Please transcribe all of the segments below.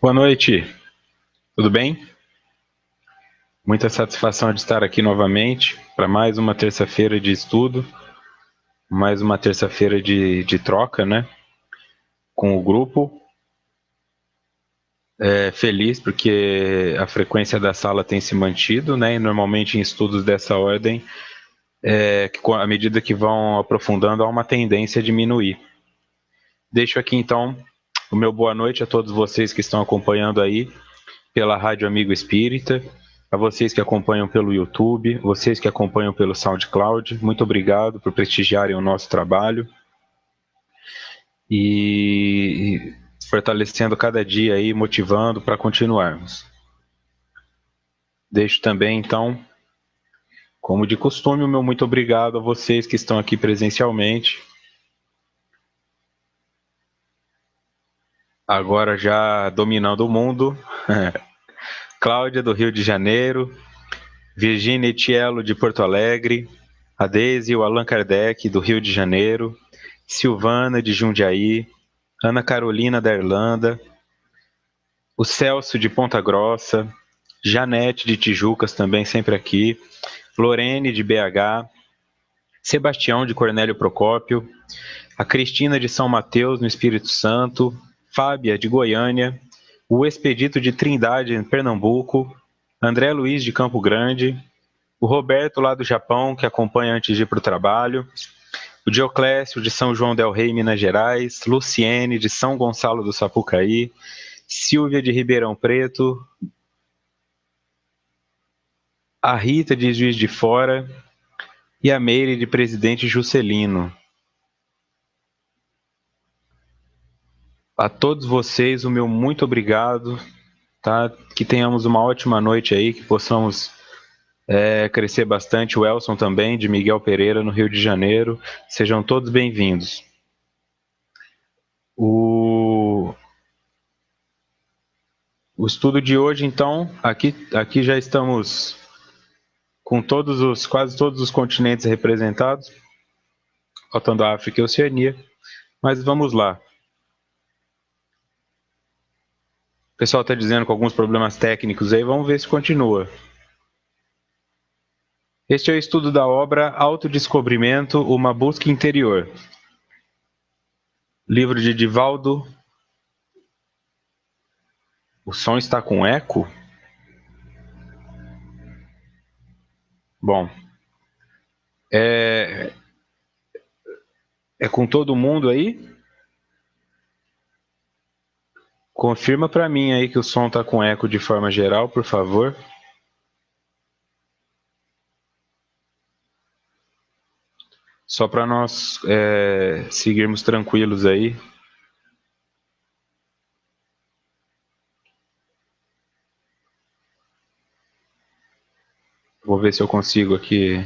Boa noite, tudo bem? Muita satisfação de estar aqui novamente para mais uma terça-feira de estudo, mais uma terça-feira de troca, né? Com o grupo. Feliz porque a frequência da sala tem se mantido, né? E normalmente em estudos dessa ordem, à medida que vão aprofundando, há uma tendência a diminuir. Deixo aqui então o meu boa noite a todos vocês que estão acompanhando aí pela Rádio Amigo Espírita, a vocês que acompanham pelo YouTube, vocês que acompanham pelo SoundCloud, muito obrigado por prestigiarem o nosso trabalho e fortalecendo cada dia aí, motivando para continuarmos. Deixo também, então, como de costume, o meu muito obrigado a vocês que estão aqui presencialmente. Agora já dominando o mundo, Cláudia do Rio de Janeiro, Virginia Etiello de Porto Alegre, a Deise e o Allan Kardec do Rio de Janeiro, Silvana de Jundiaí, Ana Carolina da Irlanda, o Celso de Ponta Grossa, Janete de Tijucas também sempre aqui, Lorene de BH, Sebastião de Cornélio Procópio, a Cristina de São Mateus no Espírito Santo, Fábia de Goiânia, o Expedito de Trindade em Pernambuco, André Luiz de Campo Grande, o Roberto lá do Japão que acompanha antes de ir para o trabalho, o Dioclésio de São João del Rei, Minas Gerais, Luciene de São Gonçalo do Sapucaí, Silvia de Ribeirão Preto, a Rita de Juiz de Fora e a Meire de Presidente Juscelino. A todos vocês, o meu muito obrigado, tá? Que tenhamos uma ótima noite aí, que possamos crescer bastante. O Elson também, de Miguel Pereira, no Rio de Janeiro. Sejam todos bem-vindos. O estudo de hoje, então, aqui já estamos com quase todos os continentes representados, faltando a África e a Oceania, mas vamos lá. O pessoal está dizendo com alguns problemas técnicos aí, vamos ver se continua. Este é o estudo da obra Autodescobrimento, uma busca interior. Livro de Divaldo. O som está com eco? Bom, é com todo mundo aí? Confirma para mim aí que o som está com eco de forma geral, por favor. Só para nós seguirmos tranquilos aí. Vou ver se eu consigo aqui.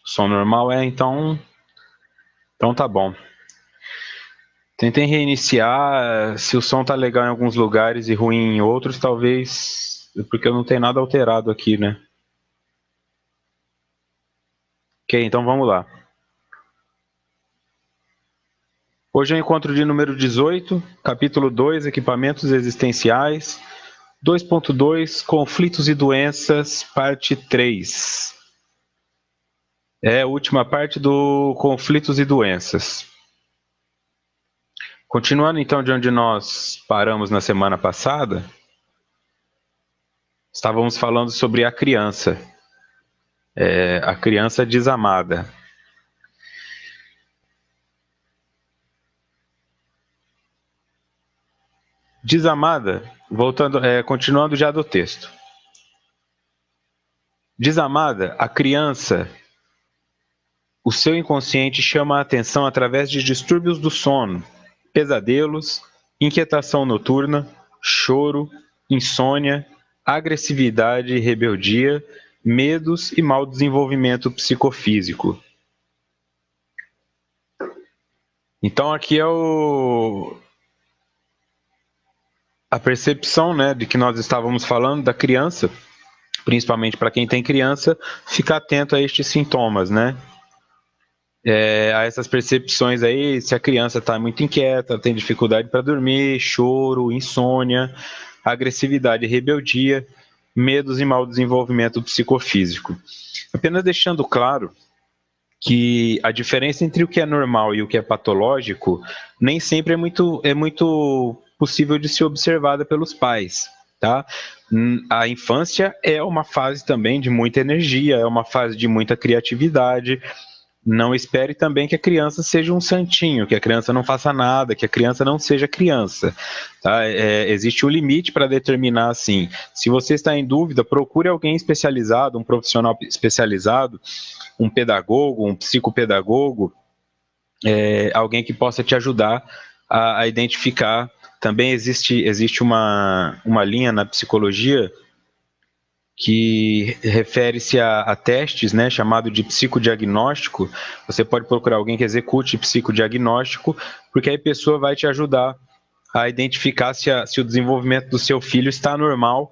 Som normal então tá bom. Tentem reiniciar. Se o som tá legal em alguns lugares e ruim em outros, talvez porque eu não tenho nada alterado aqui, né? Ok, então vamos lá. Hoje é o encontro de número 18, capítulo 2, equipamentos existenciais, 2.2, conflitos e doenças, parte 3. É a última parte do conflitos e doenças. Continuando então de onde nós paramos na semana passada, estávamos falando sobre a criança desamada. Desamada, continuando já do texto. Desamada, a criança, o seu inconsciente chama a atenção através de distúrbios do sono, pesadelos, inquietação noturna, choro, insônia, agressividade e rebeldia, medos e mau desenvolvimento psicofísico. Então aqui é a percepção, né, de que nós estávamos falando da criança, principalmente para quem tem criança, ficar atento a estes sintomas, né? a essas percepções aí, se a criança está muito inquieta, tem dificuldade para dormir, choro, insônia, agressividade e rebeldia, medos e mau desenvolvimento psicofísico. Apenas deixando claro que a diferença entre o que é normal e o que é patológico nem sempre é muito possível de ser observada pelos pais, tá? A infância é uma fase também de muita energia, é uma fase de muita criatividade. Não espere também que a criança seja um santinho, que a criança não faça nada, que a criança não seja criança. Tá? Existe um limite para determinar assim. Se você está em dúvida, procure alguém especializado, um profissional especializado, um pedagogo, um psicopedagogo, alguém que possa te ajudar a identificar. Também existe uma linha na psicologia que refere-se a testes, né, chamado de psicodiagnóstico. Você pode procurar alguém que execute psicodiagnóstico, porque aí a pessoa vai te ajudar a identificar se o desenvolvimento do seu filho está normal,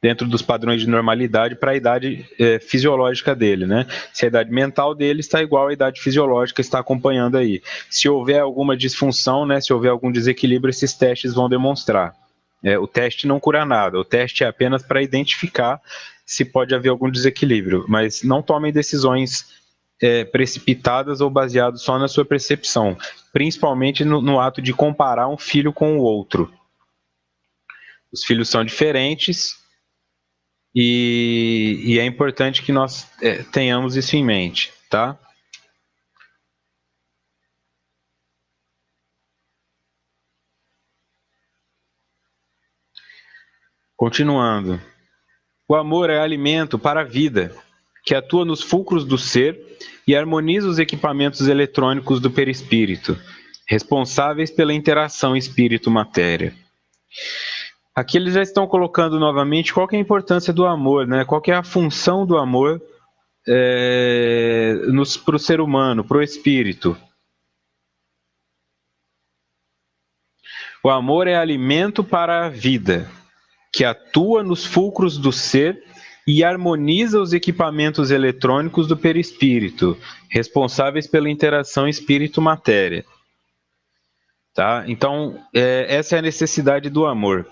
dentro dos padrões de normalidade para a idade fisiológica dele, né? Se a idade mental dele está igual à idade fisiológica, está acompanhando aí. Se houver alguma disfunção, né, se houver algum desequilíbrio, esses testes vão demonstrar. O teste não cura nada, o teste é apenas para identificar se pode haver algum desequilíbrio, mas não tomem decisões precipitadas ou baseadas só na sua percepção, principalmente no ato de comparar um filho com o outro. Os filhos são diferentes e é importante que nós tenhamos isso em mente, tá? Continuando. O amor é alimento para a vida, que atua nos fulcros do ser e harmoniza os equipamentos eletrônicos do perispírito, responsáveis pela interação espírito-matéria. Aqui eles já estão colocando novamente qual que é a importância do amor, né? Qual que é a função do amor para o ser humano, para o espírito. O amor é alimento para a vida, que atua nos fulcros do ser e harmoniza os equipamentos eletrônicos do perispírito, responsáveis pela interação espírito-matéria. Tá? Então, essa é a necessidade do amor.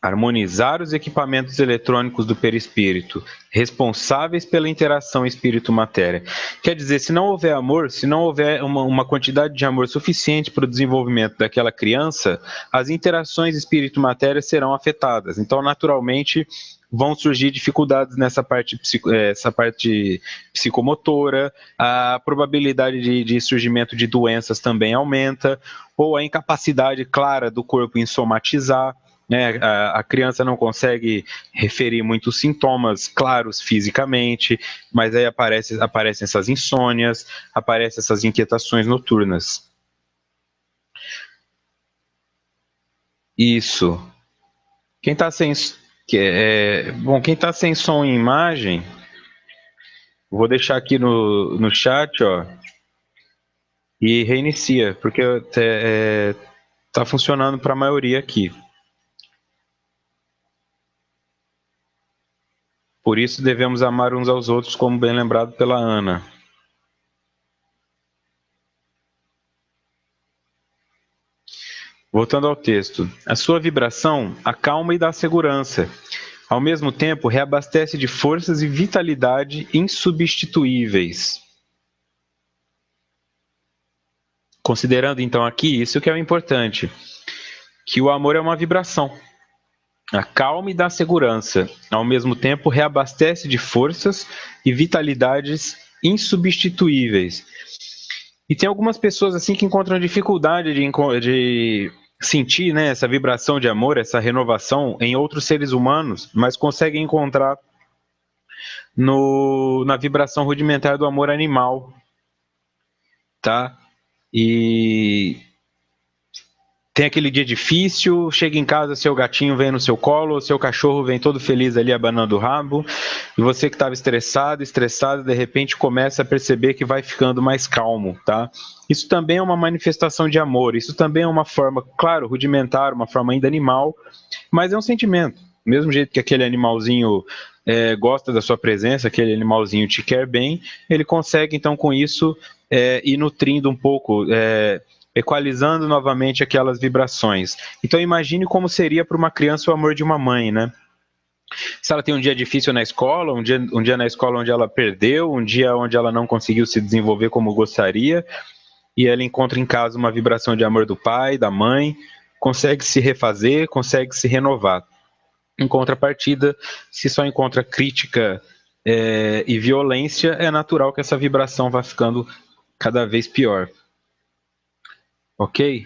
Harmonizar os equipamentos eletrônicos do perispírito, responsáveis pela interação espírito-matéria. Quer dizer, se não houver amor, se não houver uma quantidade de amor suficiente para o desenvolvimento daquela criança, as interações espírito-matéria serão afetadas. Então, naturalmente, vão surgir dificuldades nessa parte, essa parte psicomotora, a probabilidade de surgimento de doenças também aumenta, ou a incapacidade clara do corpo em somatizar. Né, a criança não consegue referir muitos sintomas claros fisicamente, mas aí aparecem essas insônias, aparecem essas inquietações noturnas. Isso. Quem está sem, quem tá sem som e imagem, vou deixar aqui no chat, ó, e reinicia, porque está funcionando para a maioria aqui. Por isso devemos amar uns aos outros, como bem lembrado pela Ana. Voltando ao texto. A sua vibração acalma e dá segurança. Ao mesmo tempo, reabastece de forças e vitalidade insubstituíveis. Considerando então aqui isso que é o importante, que o amor é uma vibração. Acalma e dá segurança. Ao mesmo tempo, reabastece de forças e vitalidades insubstituíveis. E tem algumas pessoas assim que encontram dificuldade de sentir, né, essa vibração de amor, essa renovação em outros seres humanos, mas conseguem encontrar na vibração rudimentar do amor animal, tá? E tem aquele dia difícil, chega em casa, seu gatinho vem no seu colo, seu cachorro vem todo feliz ali abanando o rabo, e você que estava estressado, de repente começa a perceber que vai ficando mais calmo, tá? Isso também é uma manifestação de amor, isso também é uma forma, claro, rudimentar, uma forma ainda animal, mas é um sentimento. Do mesmo jeito que aquele animalzinho gosta da sua presença, aquele animalzinho te quer bem, ele consegue então com isso ir nutrindo um pouco, equalizando novamente aquelas vibrações. Então imagine como seria para uma criança o amor de uma mãe, né? Se ela tem um dia difícil na escola, um dia na escola onde ela perdeu, um dia onde ela não conseguiu se desenvolver como gostaria, e ela encontra em casa uma vibração de amor do pai, da mãe, consegue se refazer, consegue se renovar. Em contrapartida, se só encontra crítica e violência, é natural que essa vibração vá ficando cada vez pior. Ok?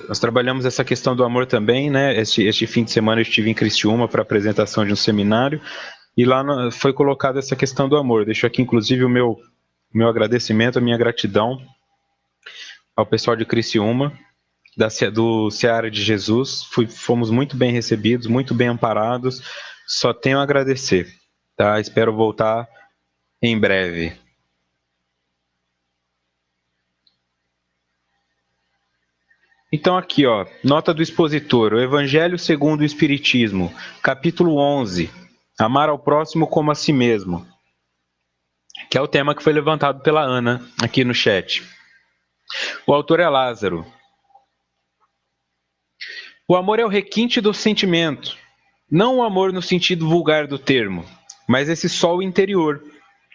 Nós trabalhamos essa questão do amor também, né? Este fim de semana eu estive em Criciúma para apresentação de um seminário e lá foi colocada essa questão do amor. Deixo aqui inclusive o meu agradecimento, a minha gratidão ao pessoal de Criciúma, do Seara de Jesus. Fomos muito bem recebidos, muito bem amparados. Só tenho a agradecer, tá? Espero voltar em breve. Então aqui, ó, nota do expositor, o Evangelho segundo o Espiritismo, capítulo 11, amar ao próximo como a si mesmo, que é o tema que foi levantado pela Ana aqui no chat. O autor é Lázaro. O amor é o requinte do sentimento, não o amor no sentido vulgar do termo, mas esse sol interior,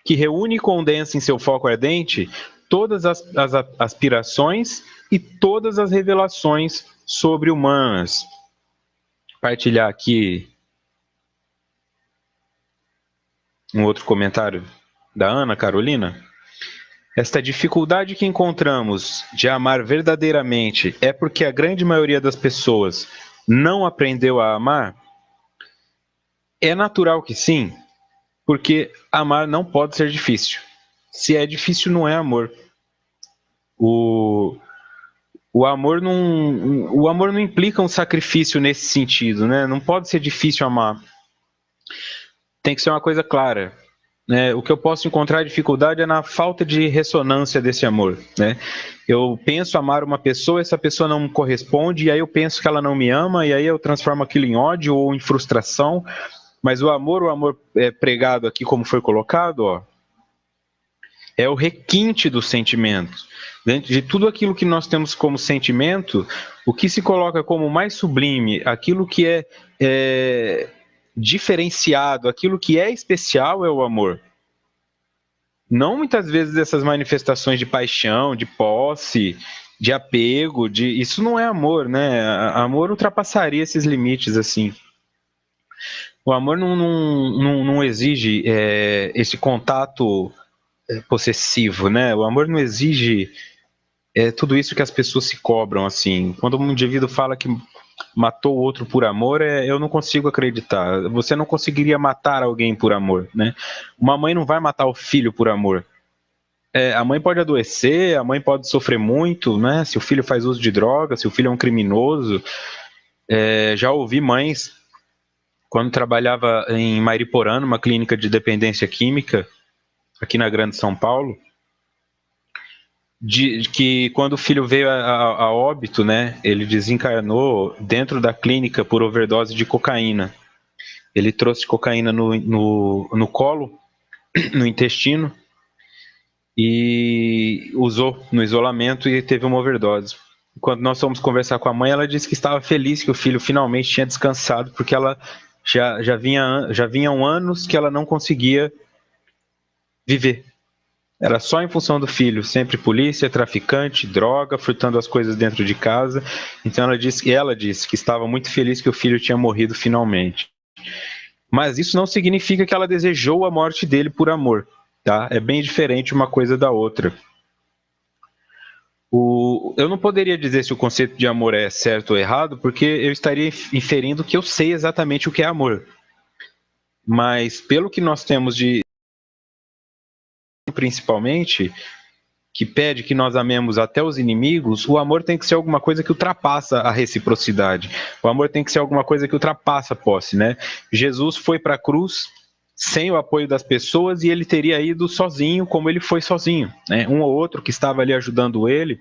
que reúne e condensa em seu foco ardente todas as aspirações e todas as revelações sobre-humanas. Partilhar aqui um outro comentário da Ana Carolina. Esta dificuldade que encontramos de amar verdadeiramente é porque a grande maioria das pessoas não aprendeu a amar? É natural que sim, porque amar não pode ser difícil. Se é difícil, não é amor. O amor não implica um sacrifício nesse sentido, né? Não pode ser difícil amar. Tem que ser uma coisa clara. Né? O que eu posso encontrar dificuldade é na falta de ressonância desse amor. Né? Eu penso amar uma pessoa, essa pessoa não me corresponde, e aí eu penso que ela não me ama, e aí eu transformo aquilo em ódio ou em frustração. Mas o amor pregado aqui, como foi colocado, ó, é o requinte dos sentimentos. Dentro de tudo aquilo que nós temos como sentimento, o que se coloca como mais sublime, aquilo que é diferenciado, aquilo que é especial é o amor. Não muitas vezes essas manifestações de paixão, de posse, de apego, isso não é amor, né? Amor ultrapassaria esses limites assim. O amor não exige esse contato possessivo, né? O amor não exige tudo isso que as pessoas se cobram, assim. Quando um indivíduo fala que matou o outro por amor, eu não consigo acreditar. Você não conseguiria matar alguém por amor, né? Uma mãe não vai matar o filho por amor. A mãe pode adoecer, a mãe pode sofrer muito, né? Se o filho faz uso de drogas, se o filho é um criminoso. Já ouvi mães, quando trabalhava em Mariporã, numa clínica de dependência química, aqui na Grande São Paulo, que quando o filho veio a óbito, né, ele desencarnou dentro da clínica por overdose de cocaína. Ele trouxe cocaína no colo, no intestino, e usou no isolamento e teve uma overdose. Quando nós fomos conversar com a mãe, ela disse que estava feliz que o filho finalmente tinha descansado, porque ela já vinham anos que ela não conseguia viver. Era só em função do filho, sempre polícia, traficante, droga, furtando as coisas dentro de casa. Então ela disse que estava muito feliz que o filho tinha morrido finalmente. Mas isso não significa que ela desejou a morte dele por amor, tá? É bem diferente uma coisa da outra. Eu não poderia dizer se o conceito de amor é certo ou errado, porque eu estaria inferindo que eu sei exatamente o que é amor. Mas pelo que nós temos principalmente, que pede que nós amemos até os inimigos, o amor tem que ser alguma coisa que ultrapassa a reciprocidade. O amor tem que ser alguma coisa que ultrapassa a posse, né? Jesus foi para a cruz sem o apoio das pessoas e ele teria ido sozinho, como ele foi sozinho, né? Um ou outro que estava ali ajudando ele,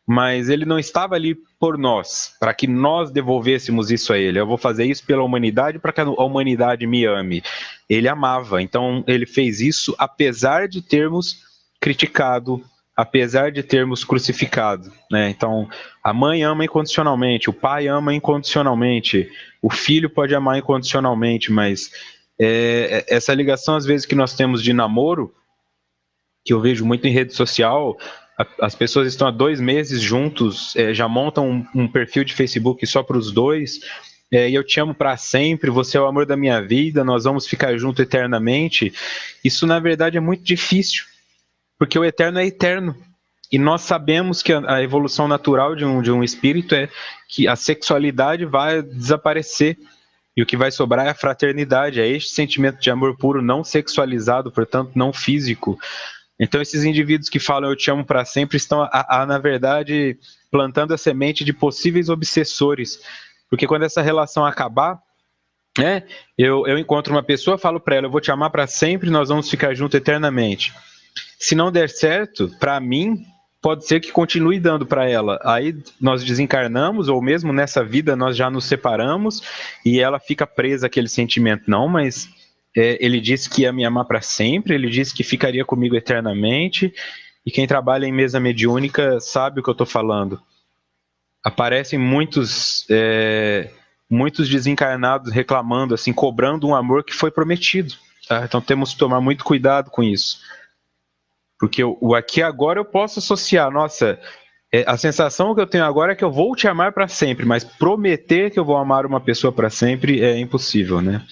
mas ele não estava ali por nós, para que nós devolvêssemos isso a ele. Eu vou fazer isso pela humanidade, para que a humanidade me ame. Ele amava, então ele fez isso apesar de termos criticado, apesar de termos crucificado, né? Então, a mãe ama incondicionalmente, o pai ama incondicionalmente, o filho pode amar incondicionalmente, mas essa ligação, às vezes, que nós temos de namoro, que eu vejo muito em rede social, as pessoas estão há 2 meses juntos, já montam um perfil de Facebook só para os dois, e eu te amo para sempre, você é o amor da minha vida, nós vamos ficar juntos eternamente. Isso, na verdade, é muito difícil, porque o eterno é eterno. E nós sabemos que a evolução natural de um espírito é que a sexualidade vai desaparecer. E o que vai sobrar é a fraternidade, é este sentimento de amor puro, não sexualizado, portanto, não físico. Então, esses indivíduos que falam eu te amo para sempre estão, na verdade, plantando a semente de possíveis obsessores. Porque quando essa relação acabar, né, eu encontro uma pessoa, falo para ela, eu vou te amar para sempre, nós vamos ficar juntos eternamente. Se não der certo, para mim, pode ser que continue dando para ela. Aí nós desencarnamos, ou mesmo nessa vida nós já nos separamos, e ela fica presa àquele sentimento. Não, mas ele disse que ia me amar para sempre, ele disse que ficaria comigo eternamente, e quem trabalha em mesa mediúnica sabe o que eu estou falando. Aparecem muitos desencarnados reclamando, assim, cobrando um amor que foi prometido. Tá? Então temos que tomar muito cuidado com isso. Porque o aqui agora eu posso associar, nossa, a sensação que eu tenho agora é que eu vou te amar para sempre, mas prometer que eu vou amar uma pessoa para sempre é impossível, né?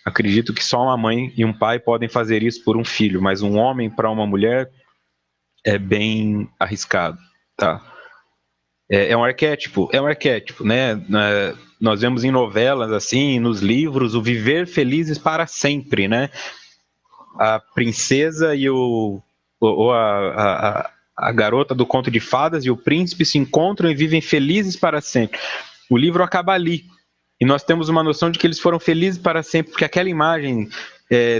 Acredito que só uma mãe e um pai podem fazer isso por um filho, mas um homem para uma mulher é bem arriscado, tá? É um arquétipo, né? Nós vemos em novelas, assim, nos livros, o viver felizes para sempre, né? A princesa e a garota do conto de fadas e o príncipe se encontram e vivem felizes para sempre. O livro acaba ali. E nós temos uma noção de que eles foram felizes para sempre, porque aquela imagem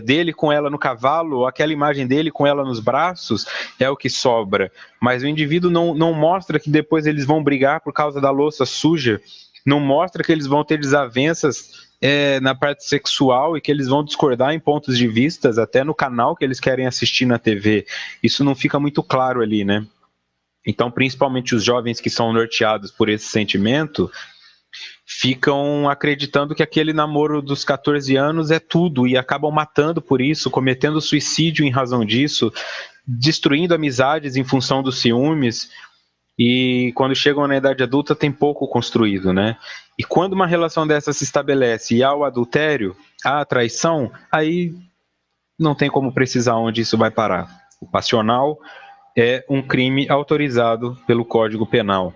dele com ela no cavalo, ou aquela imagem dele com ela nos braços, é o que sobra. Mas o indivíduo não mostra que depois eles vão brigar por causa da louça suja, não mostra que eles vão ter desavenças na parte sexual e que eles vão discordar em pontos de vistas, até no canal que eles querem assistir na TV. Isso não fica muito claro ali, né? Então, principalmente os jovens que são norteados por esse sentimento, ficam acreditando que aquele namoro dos 14 anos é tudo e acabam matando por isso, cometendo suicídio em razão disso, destruindo amizades em função dos ciúmes, e quando chegam na idade adulta tem pouco construído, né? E quando uma relação dessa se estabelece e há o adultério, há a traição, aí não tem como precisar onde isso vai parar. O passional é um crime autorizado pelo Código Penal.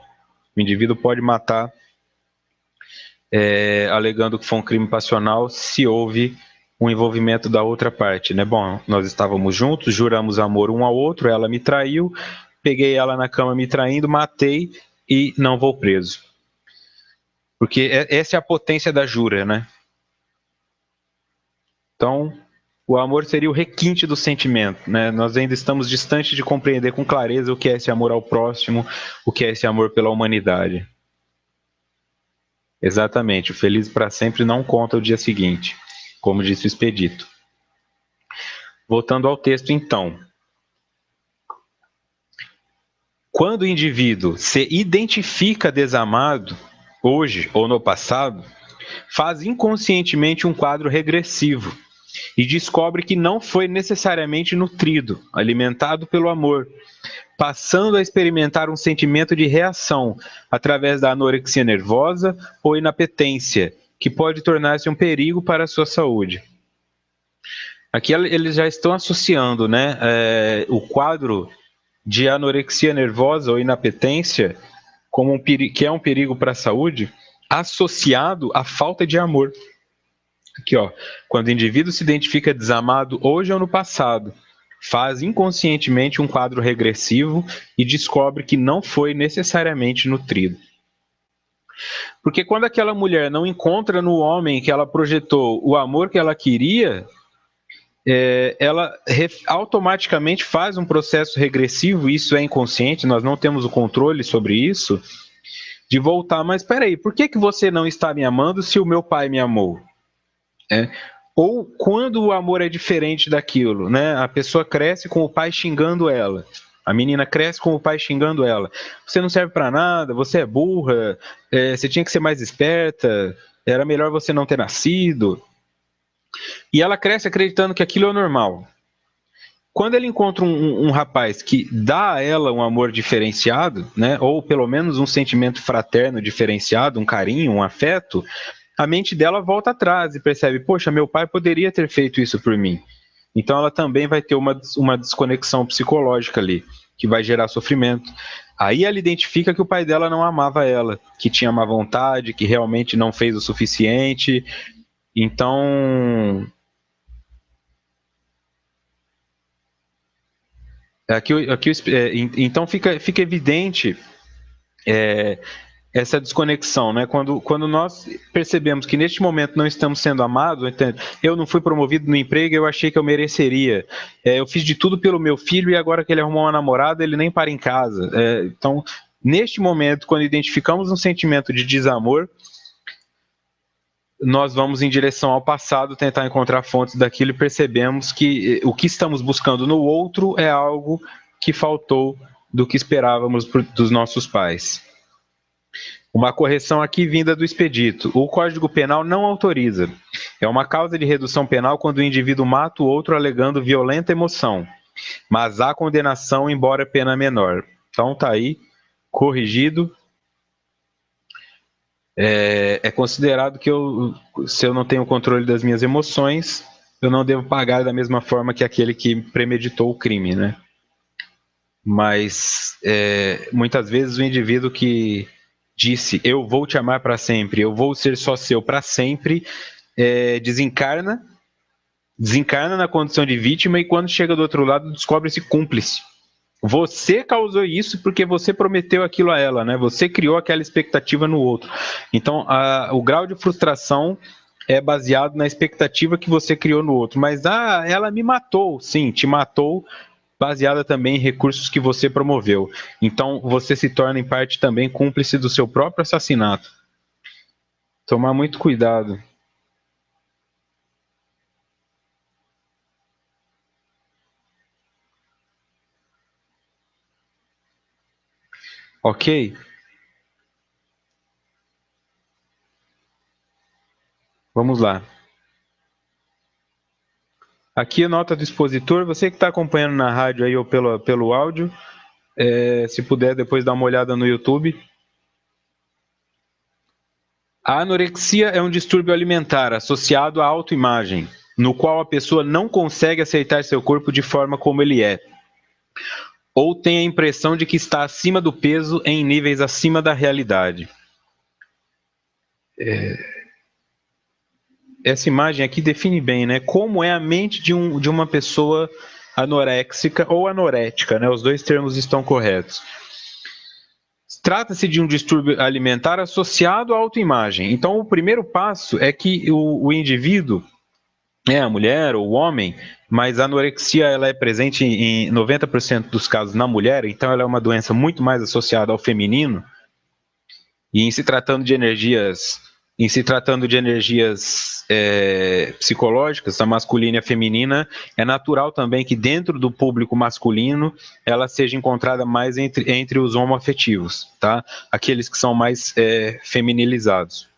O indivíduo pode matar alegando que foi um crime passional se houve um envolvimento da outra parte, né? Bom, nós estávamos juntos, juramos amor um ao outro, ela me traiu, peguei ela na cama me traindo, matei e não vou preso. Porque essa é a potência da jura, né? Então, o amor seria o requinte do sentimento, né? Nós ainda estamos distantes de compreender com clareza o que é esse amor ao próximo, o que é esse amor pela humanidade. Exatamente, o feliz para sempre não conta o dia seguinte, como disse o Expedito. Voltando ao texto, então. Quando o indivíduo se identifica desamado, hoje ou no passado, faz inconscientemente um quadro regressivo e descobre que não foi necessariamente nutrido, alimentado pelo amor, passando a experimentar um sentimento de reação através da anorexia nervosa ou inapetência, que pode tornar-se um perigo para a sua saúde. Aqui eles já estão associando, né, o quadro de anorexia nervosa ou inapetência como que é um perigo para a saúde, associado à falta de amor. Aqui, ó, quando o indivíduo se identifica desamado hoje ou no passado, faz inconscientemente um quadro regressivo e descobre que não foi necessariamente nutrido. Porque quando aquela mulher não encontra no homem que ela projetou o amor que ela queria, ela automaticamente faz um processo regressivo, isso é inconsciente, nós não temos o controle sobre isso, de voltar, mas peraí, por que você não está me amando se o meu pai me amou? Ou quando o amor é diferente daquilo, né? A pessoa cresce com o pai xingando ela. A menina cresce com o pai xingando ela. Você não serve para nada, você é burra, você tinha que ser mais esperta, era melhor você não ter nascido. E ela cresce acreditando que aquilo é normal. Quando ele encontra um rapaz que dá a ela um amor diferenciado, né, ou pelo menos um sentimento fraterno diferenciado, um carinho, um afeto, a mente dela volta atrás e percebe, poxa, meu pai poderia ter feito isso por mim. Então ela também vai ter uma desconexão psicológica ali, que vai gerar sofrimento. Aí ela identifica que o pai dela não amava ela, que tinha má vontade, que realmente não fez o suficiente. Então, então fica evidente essa desconexão, né? Quando nós percebemos que neste momento não estamos sendo amados, eu não fui promovido no emprego, eu achei que eu mereceria, eu fiz de tudo pelo meu filho e agora que ele arrumou uma namorada, ele nem para em casa. Então, neste momento, quando identificamos um sentimento de desamor, nós vamos em direção ao passado, tentar encontrar fontes daquilo e percebemos que o que estamos buscando no outro é algo que faltou do que esperávamos dos nossos pais. Uma correção aqui vinda do expedito. O Código Penal não autoriza. É uma causa de redução penal quando o indivíduo mata o outro alegando violenta emoção, mas há condenação embora pena menor. Então tá aí, corrigido. É considerado que se eu não tenho controle das minhas emoções, eu não devo pagar da mesma forma que aquele que premeditou o crime, né? Mas muitas vezes o indivíduo que disse, eu vou te amar para sempre, eu vou ser só seu para sempre, desencarna na condição de vítima e quando chega do outro lado descobre-se cúmplice. Você causou isso porque você prometeu aquilo a ela, né? Você criou aquela expectativa no outro. Então, o grau de frustração é baseado na expectativa que você criou no outro. Mas, ela me matou. Sim, te matou, baseada também em recursos que você promoveu. Então, você se torna, em parte, também cúmplice do seu próprio assassinato. Tomar muito cuidado. Ok? Vamos lá. Aqui a nota do expositor, você que está acompanhando na rádio aí ou pelo áudio, se puder depois dar uma olhada no YouTube. A anorexia é um distúrbio alimentar associado à autoimagem, no qual a pessoa não consegue aceitar seu corpo de forma como ele é, ou tem a impressão de que está acima do peso em níveis acima da realidade. Essa imagem aqui define bem, né, como é a mente de uma pessoa anoréxica ou anorética, né, os dois termos estão corretos. Trata-se de um distúrbio alimentar associado à autoimagem. Então, o primeiro passo é que o indivíduo, a mulher ou o homem, mas a anorexia ela é presente em 90% dos casos na mulher, então ela é uma doença muito mais associada ao feminino. E em se tratando de energias psicológicas, a masculina e a feminina, é natural também que dentro do público masculino ela seja encontrada mais entre os homoafetivos, tá? Aqueles que são mais feminilizados.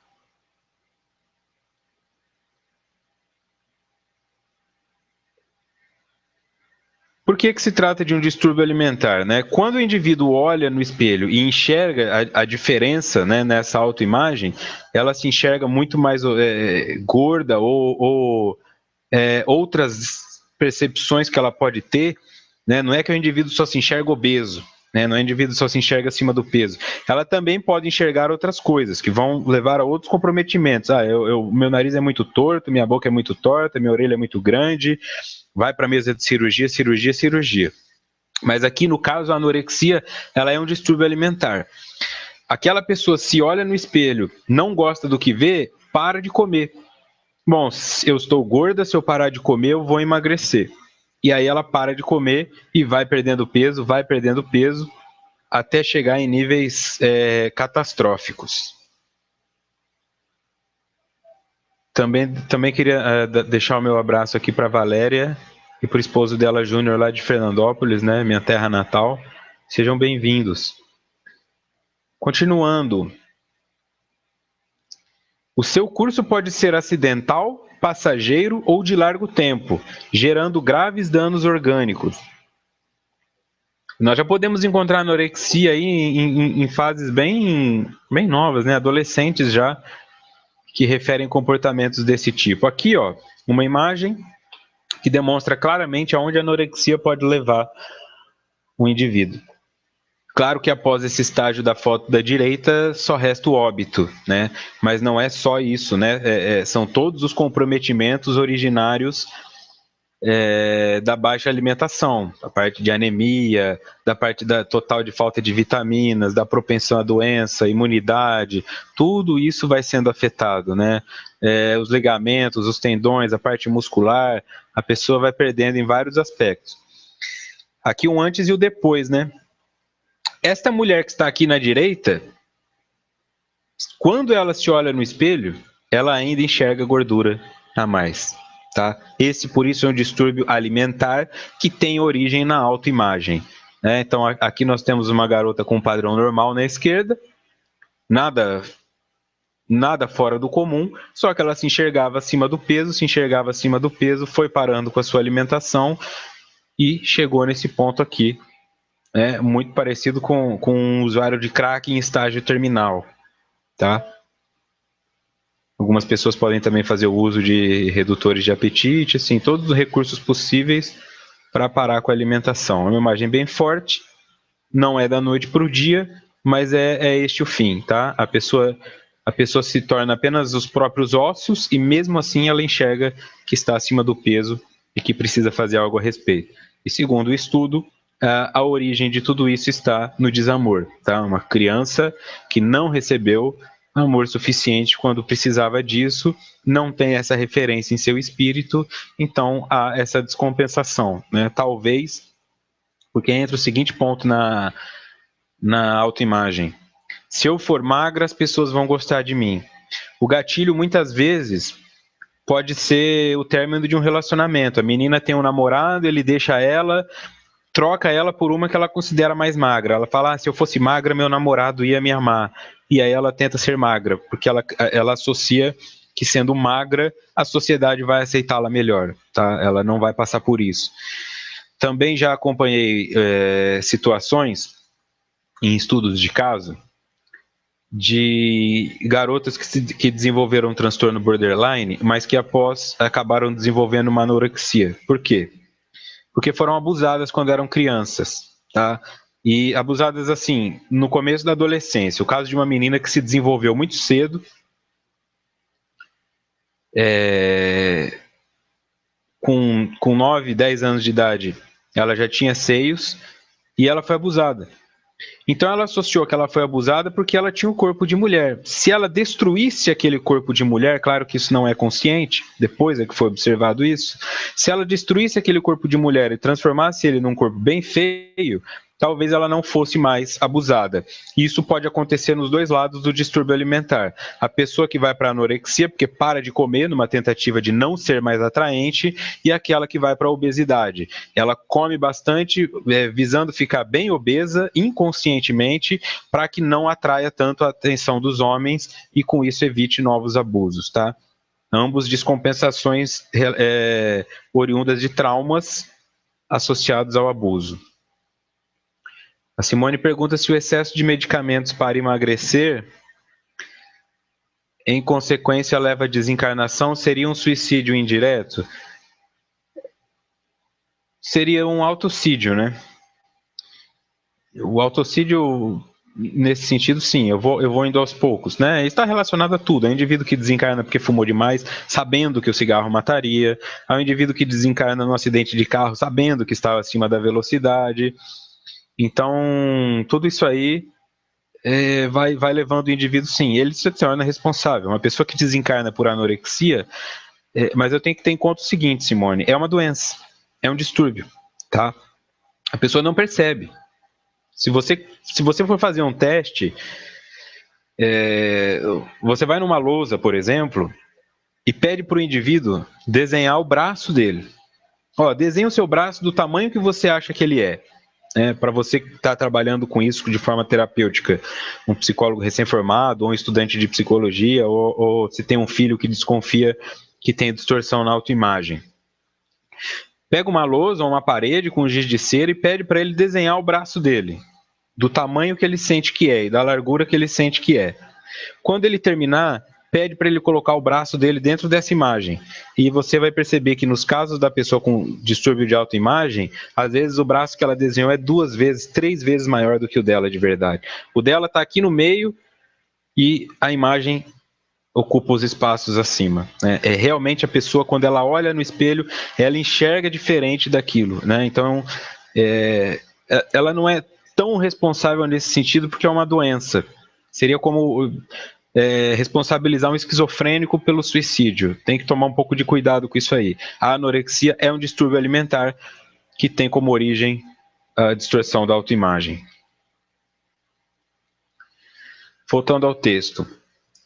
Por que se trata de um distúrbio alimentar, né? Quando o indivíduo olha no espelho e enxerga a diferença, né, nessa autoimagem, ela se enxerga muito mais gorda ou outras percepções que ela pode ter, né? Não é que o indivíduo só se enxerga obeso, né? Não é que o indivíduo só se enxerga acima do peso. Ela também pode enxergar outras coisas que vão levar a outros comprometimentos. Meu nariz é muito torto, minha boca é muito torta, minha orelha é muito grande, vai para a mesa de cirurgia, cirurgia, cirurgia. Mas aqui, no caso, a anorexia, ela é um distúrbio alimentar. Aquela pessoa se olha no espelho, não gosta do que vê, para de comer. Bom, eu estou gorda, se eu parar de comer, eu vou emagrecer. E aí ela para de comer e vai perdendo peso, até chegar em níveis catastróficos. Também queria deixar o meu abraço aqui para Valéria e para o esposo dela, Júnior, lá de Fernandópolis, né, minha terra natal. Sejam bem-vindos. Continuando. O seu curso pode ser acidental, passageiro ou de largo tempo, gerando graves danos orgânicos. Nós já podemos encontrar anorexia aí em fases bem novas, né? Adolescentes já, que referem comportamentos desse tipo. Aqui, ó, uma imagem que demonstra claramente aonde a anorexia pode levar o indivíduo. Claro que após esse estágio da foto da direita, só resta o óbito, né? Mas não é só isso, né? São todos os comprometimentos originários da baixa alimentação, da parte de anemia, da parte da total de falta de vitaminas, da propensão à doença, imunidade, tudo isso vai sendo afetado, né? Os ligamentos, os tendões, a parte muscular, a pessoa vai perdendo em vários aspectos. Aqui um antes e o depois, né? Esta mulher que está aqui na direita, quando ela se olha no espelho, ela ainda enxerga gordura a mais. Tá? Esse, por isso, é um distúrbio alimentar que tem origem na autoimagem. Né? Então, aqui nós temos uma garota com um padrão normal na esquerda, nada fora do comum, só que ela se enxergava acima do peso, foi parando com a sua alimentação e chegou nesse ponto aqui, né? Muito parecido com um usuário de crack em estágio terminal. Tá? Algumas pessoas podem também fazer o uso de redutores de apetite, assim, todos os recursos possíveis para parar com a alimentação. É uma imagem bem forte, não é da noite para o dia, mas é este o fim, tá? A pessoa se torna apenas os próprios ossos e mesmo assim ela enxerga que está acima do peso e que precisa fazer algo a respeito. E segundo o estudo, a origem de tudo isso está no desamor, tá? Uma criança que não recebeu amor suficiente quando precisava disso, não tem essa referência em seu espírito, então há essa descompensação, né? Talvez, porque entra o seguinte ponto na autoimagem. Se eu for magra, as pessoas vão gostar de mim. O gatilho, muitas vezes, pode ser o término de um relacionamento. A menina tem um namorado, ele deixa ela, troca ela por uma que ela considera mais magra. Ela fala, se eu fosse magra, meu namorado ia me amar. E aí ela tenta ser magra, porque ela associa que sendo magra, a sociedade vai aceitá-la melhor, tá? Ela não vai passar por isso. Também já acompanhei situações em estudos de caso de garotas que desenvolveram um transtorno borderline, mas que após acabaram desenvolvendo uma anorexia. Por quê? Porque foram abusadas quando eram crianças, tá? E abusadas assim, no começo da adolescência. O caso de uma menina que se desenvolveu muito cedo, com 9, 10 anos de idade, ela já tinha seios e ela foi abusada. Então ela associou que ela foi abusada porque ela tinha um corpo de mulher. Se ela destruísse aquele corpo de mulher, claro que isso não é consciente, depois é que foi observado isso, se ela destruísse aquele corpo de mulher e transformasse ele num corpo bem feio, talvez ela não fosse mais abusada. Isso pode acontecer nos dois lados do distúrbio alimentar. A pessoa que vai para a anorexia, porque para de comer numa tentativa de não ser mais atraente, e aquela que vai para a obesidade. Ela come bastante, visando ficar bem obesa, inconscientemente, para que não atraia tanto a atenção dos homens e com isso evite novos abusos, tá? Ambos descompensações oriundas de traumas associados ao abuso. A Simone pergunta se o excesso de medicamentos para emagrecer, em consequência, leva à desencarnação. Seria um suicídio indireto? Seria um autocídio, né? O autocídio, nesse sentido, sim, eu vou indo aos poucos, né? Está relacionado a tudo. É o indivíduo que desencarna porque fumou demais, sabendo que o cigarro mataria. É o indivíduo que desencarna num acidente de carro, sabendo que estava acima da velocidade. Então, tudo isso aí vai levando o indivíduo, sim, ele se torna responsável. Uma pessoa que desencarna por anorexia, Mas eu tenho que ter em conta o seguinte, Simone, é uma doença, é um distúrbio, tá? A pessoa não percebe. Se você for fazer um teste, você vai numa lousa, por exemplo, e pede para o indivíduo desenhar o braço dele. Ó, desenha o seu braço do tamanho que você acha que ele é. Para você que está trabalhando com isso de forma terapêutica, um psicólogo recém-formado, ou um estudante de psicologia, ou se tem um filho que desconfia que tem distorção na autoimagem. Pega uma lousa ou uma parede com giz de cera e pede para ele desenhar o braço dele, do tamanho que ele sente que é e da largura que ele sente que é. Quando ele terminar, pede para ele colocar o braço dele dentro dessa imagem. E você vai perceber que nos casos da pessoa com distúrbio de autoimagem, às vezes o braço que ela desenhou é 2 vezes, 3 vezes maior do que o dela de verdade. O dela está aqui no meio e a imagem ocupa os espaços acima. Realmente a pessoa, quando ela olha no espelho, ela enxerga diferente daquilo. Então, ela não é tão responsável nesse sentido porque é uma doença. Seria como responsabilizar um esquizofrênico pelo suicídio. Tem que tomar um pouco de cuidado com isso aí. A anorexia é um distúrbio alimentar que tem como origem a distorção da autoimagem. Voltando ao texto.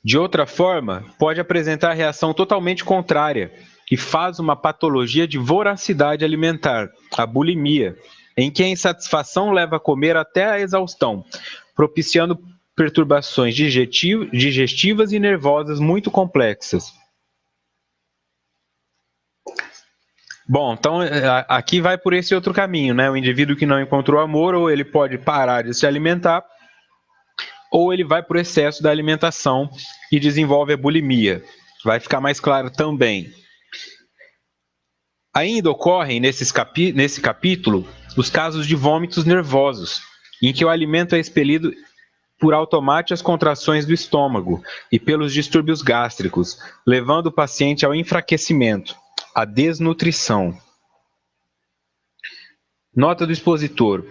De outra forma, pode apresentar reação totalmente contrária e faz uma patologia de voracidade alimentar, a bulimia, em que a insatisfação leva a comer até a exaustão, propiciando perturbações digestivas e nervosas muito complexas. Bom, então aqui vai por esse outro caminho, né? O indivíduo que não encontrou amor, ou ele pode parar de se alimentar, ou ele vai por excesso da alimentação e desenvolve a bulimia. Vai ficar mais claro também. Ainda ocorrem nesse capítulo os casos de vômitos nervosos, em que o alimento é expelido por automate às contrações do estômago e pelos distúrbios gástricos, levando o paciente ao enfraquecimento, à desnutrição. Nota do expositor.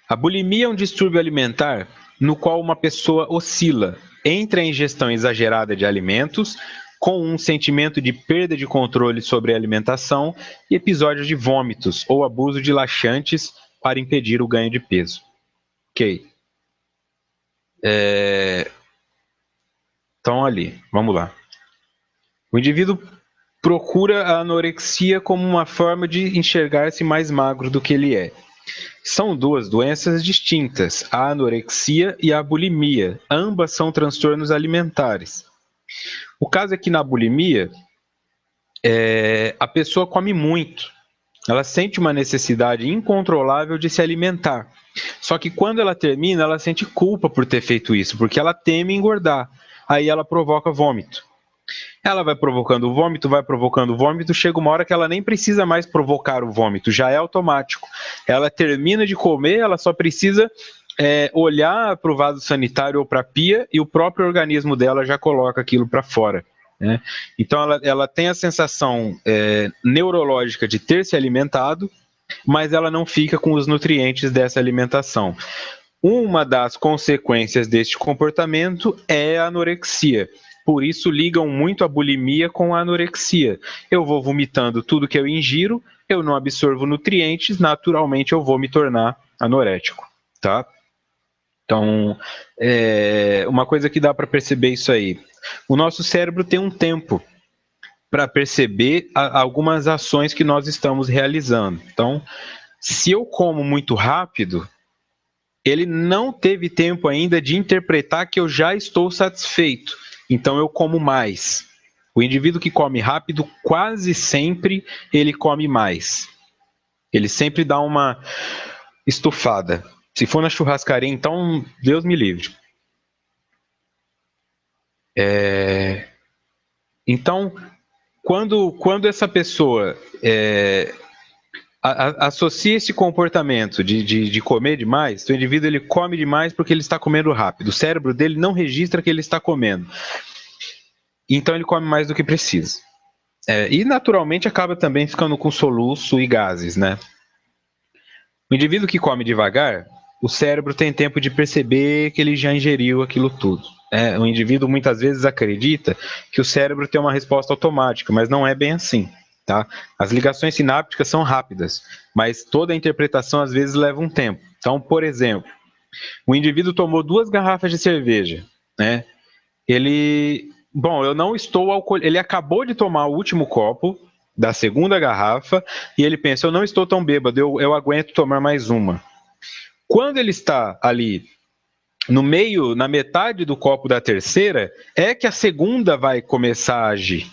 A bulimia é um distúrbio alimentar no qual uma pessoa oscila entre a ingestão exagerada de alimentos, com um sentimento de perda de controle sobre a alimentação, e episódios de vômitos ou abuso de laxantes para impedir o ganho de peso. Ok. Então, ali, vamos lá. O indivíduo procura a anorexia como uma forma de enxergar-se mais magro do que ele é. São 2 doenças distintas, a anorexia e a bulimia. Ambas são transtornos alimentares. O caso é que na bulimia, a pessoa come muito. Ela sente uma necessidade incontrolável de se alimentar. Só que quando ela termina, ela sente culpa por ter feito isso, porque ela teme engordar. Aí ela provoca vômito. Ela vai provocando o vômito, chega uma hora que ela nem precisa mais provocar o vômito, já é automático. Ela termina de comer, ela só precisa olhar para o vaso sanitário ou para a pia e o próprio organismo dela já coloca aquilo para fora. Né? Então ela tem a sensação neurológica de ter se alimentado, mas ela não fica com os nutrientes dessa alimentação. Uma das consequências deste comportamento é a anorexia. Por isso ligam muito a bulimia com a anorexia. Eu vou vomitando tudo que eu ingiro, eu não absorvo nutrientes, naturalmente eu vou me tornar anorético, tá? Então, uma coisa que dá para perceber isso aí. O nosso cérebro tem um tempo para perceber algumas ações que nós estamos realizando. Então, se eu como muito rápido, ele não teve tempo ainda de interpretar que eu já estou satisfeito. Então eu como mais. O indivíduo que come rápido, quase sempre ele come mais. Ele sempre dá uma estufada. Se for na churrascaria, então Deus me livre. Então, quando essa pessoa associa esse comportamento de comer demais, o indivíduo ele come demais porque ele está comendo rápido. O cérebro dele não registra que ele está comendo. Então ele come mais do que precisa. E naturalmente acaba também ficando com soluço e gases, né? O indivíduo que come devagar, o cérebro tem tempo de perceber que ele já ingeriu aquilo tudo. O indivíduo muitas vezes acredita que o cérebro tem uma resposta automática, mas não é bem assim. Tá? As ligações sinápticas são rápidas, mas toda a interpretação às vezes leva um tempo. Então, por exemplo, o indivíduo tomou 2 garrafas de cerveja, né? Eu não estou alcoolizado. Ele acabou de tomar o último copo da segunda garrafa e ele pensa, eu não estou tão bêbado, eu aguento tomar mais uma. Quando ele está ali no meio, na metade do copo da terceira, é que a segunda vai começar a agir.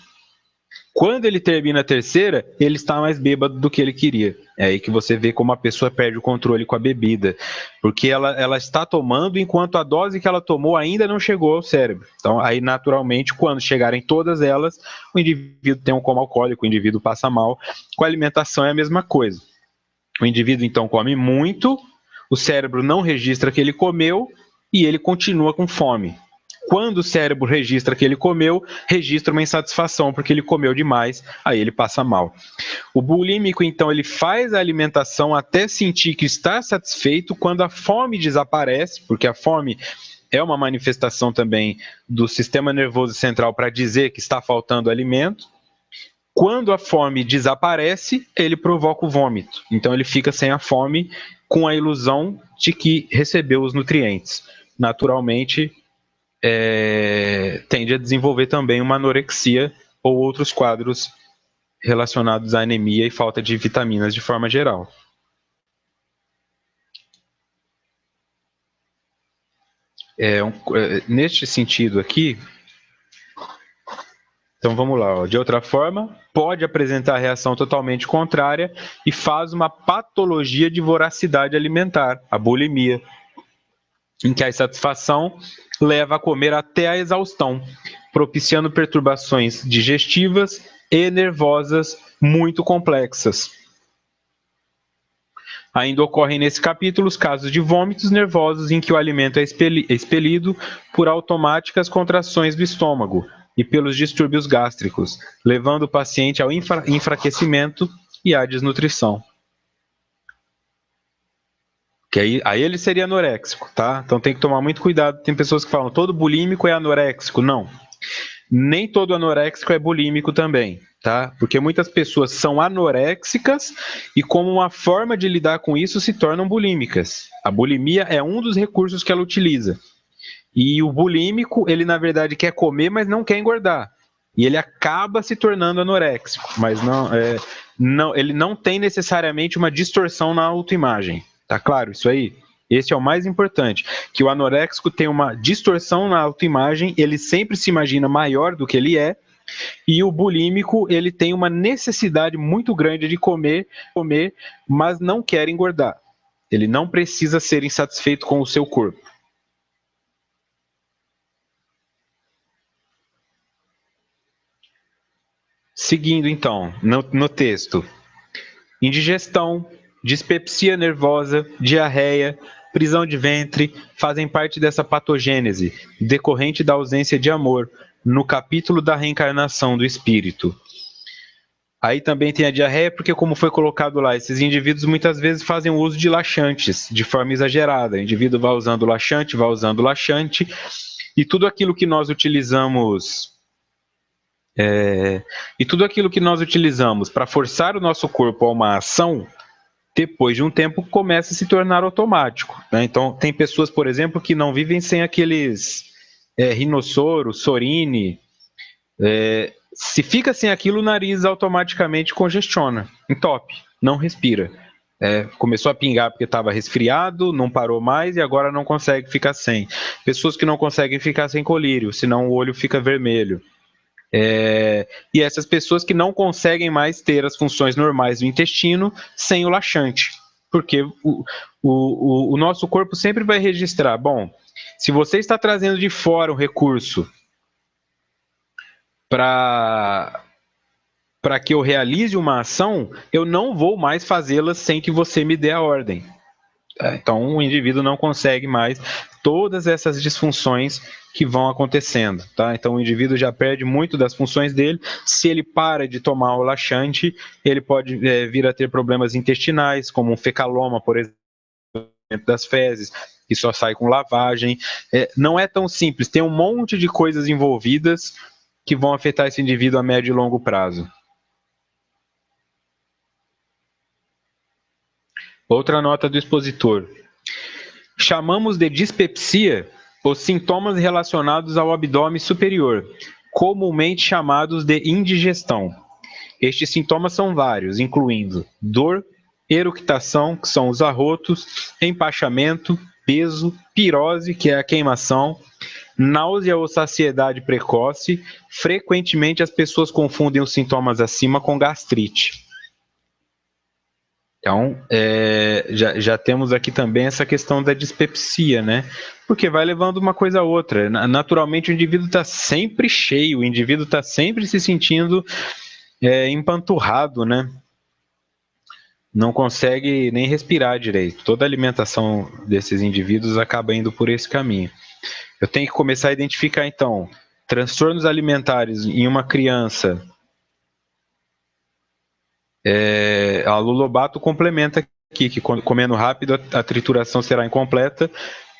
Quando ele termina a terceira, ele está mais bêbado do que ele queria. É aí que você vê como a pessoa perde o controle com a bebida, porque ela está tomando enquanto a dose que ela tomou ainda não chegou ao cérebro. Então, aí naturalmente, quando chegarem todas elas, o indivíduo tem um coma alcoólico, o indivíduo passa mal. Com a alimentação é a mesma coisa. O indivíduo então come muito, o cérebro não registra que ele comeu e ele continua com fome. Quando o cérebro registra que ele comeu, registra uma insatisfação porque ele comeu demais, aí ele passa mal. O bulímico, então, ele faz a alimentação até sentir que está satisfeito. Quando a fome desaparece, porque a fome é uma manifestação também do sistema nervoso central para dizer que está faltando alimento. Quando a fome desaparece, ele provoca o vômito. Então ele fica sem a fome, com a ilusão de que recebeu os nutrientes. Naturalmente, tende a desenvolver também uma anorexia ou outros quadros relacionados à anemia e falta de vitaminas de forma geral. Neste sentido aqui, então vamos lá, ó. De outra forma, pode apresentar reação totalmente contrária e faz uma patologia de voracidade alimentar, a bulimia, em que a insatisfação leva a comer até a exaustão, propiciando perturbações digestivas e nervosas muito complexas. Ainda ocorrem nesse capítulo os casos de vômitos nervosos em que o alimento é expelido por automáticas contrações do estômago e pelos distúrbios gástricos, levando o paciente ao enfraquecimento e à desnutrição. Que aí ele seria anoréxico, tá? Então tem que tomar muito cuidado. Tem pessoas que falam, todo bulímico é anoréxico. Não. Nem todo anoréxico é bulímico também, tá? Porque muitas pessoas são anoréxicas e, como uma forma de lidar com isso, se tornam bulímicas. A bulimia é um dos recursos que ela utiliza. E o bulímico, ele na verdade quer comer, mas não quer engordar. E ele acaba se tornando anoréxico, mas ele não tem necessariamente uma distorção na autoimagem. Tá claro isso aí? Esse é o mais importante, que o anoréxico tem uma distorção na autoimagem, ele sempre se imagina maior do que ele é, e o bulímico, ele tem uma necessidade muito grande de comer, mas não quer engordar. Ele não precisa ser insatisfeito com o seu corpo. Seguindo então, no texto, indigestão, dispepsia nervosa, diarreia, prisão de ventre fazem parte dessa patogênese decorrente da ausência de amor, no capítulo da reencarnação do espírito. Aí também tem a diarreia, porque como foi colocado lá, esses indivíduos muitas vezes fazem o uso de laxantes de forma exagerada. O indivíduo vai usando laxante, e tudo aquilo que nós utilizamos para forçar o nosso corpo a uma ação, depois de um tempo começa a se tornar automático, né? Então tem pessoas, por exemplo, que não vivem sem aqueles rinossoro, sorine. Se fica sem aquilo, o nariz automaticamente congestiona, entope, não respira. Começou a pingar porque estava resfriado, não parou mais e agora não consegue ficar sem. Pessoas que não conseguem ficar sem colírio, senão o olho fica vermelho. E essas pessoas que não conseguem mais ter as funções normais do intestino sem o laxante, porque o nosso corpo sempre vai registrar, bom, se você está trazendo de fora um recurso para que eu realize uma ação, eu não vou mais fazê-la sem que você me dê a ordem. Então o indivíduo não consegue mais todas essas disfunções que vão acontecendo, tá? Então o indivíduo já perde muito das funções dele. Se ele para de tomar o laxante, ele pode vir a ter problemas intestinais, como um fecaloma, por exemplo, das fezes, que só sai com lavagem. Não é tão simples, tem um monte de coisas envolvidas que vão afetar esse indivíduo a médio e longo prazo. Outra nota do expositor. Chamamos de dispepsia os sintomas relacionados ao abdômen superior, comumente chamados de indigestão. Estes sintomas são vários, incluindo dor, eructação, que são os arrotos, empachamento, peso, pirose, que é a queimação, náusea ou saciedade precoce. Frequentemente as pessoas confundem os sintomas acima com gastrite. Então, já temos aqui também essa questão da dispepsia, né? Porque vai levando uma coisa a outra. Naturalmente, o indivíduo está sempre cheio, o indivíduo está sempre se sentindo empanturrado, né? Não consegue nem respirar direito. Toda a alimentação desses indivíduos acaba indo por esse caminho. Eu tenho que começar a identificar, então, transtornos alimentares em uma criança. A Lu Lobato complementa aqui, que comendo rápido a trituração será incompleta,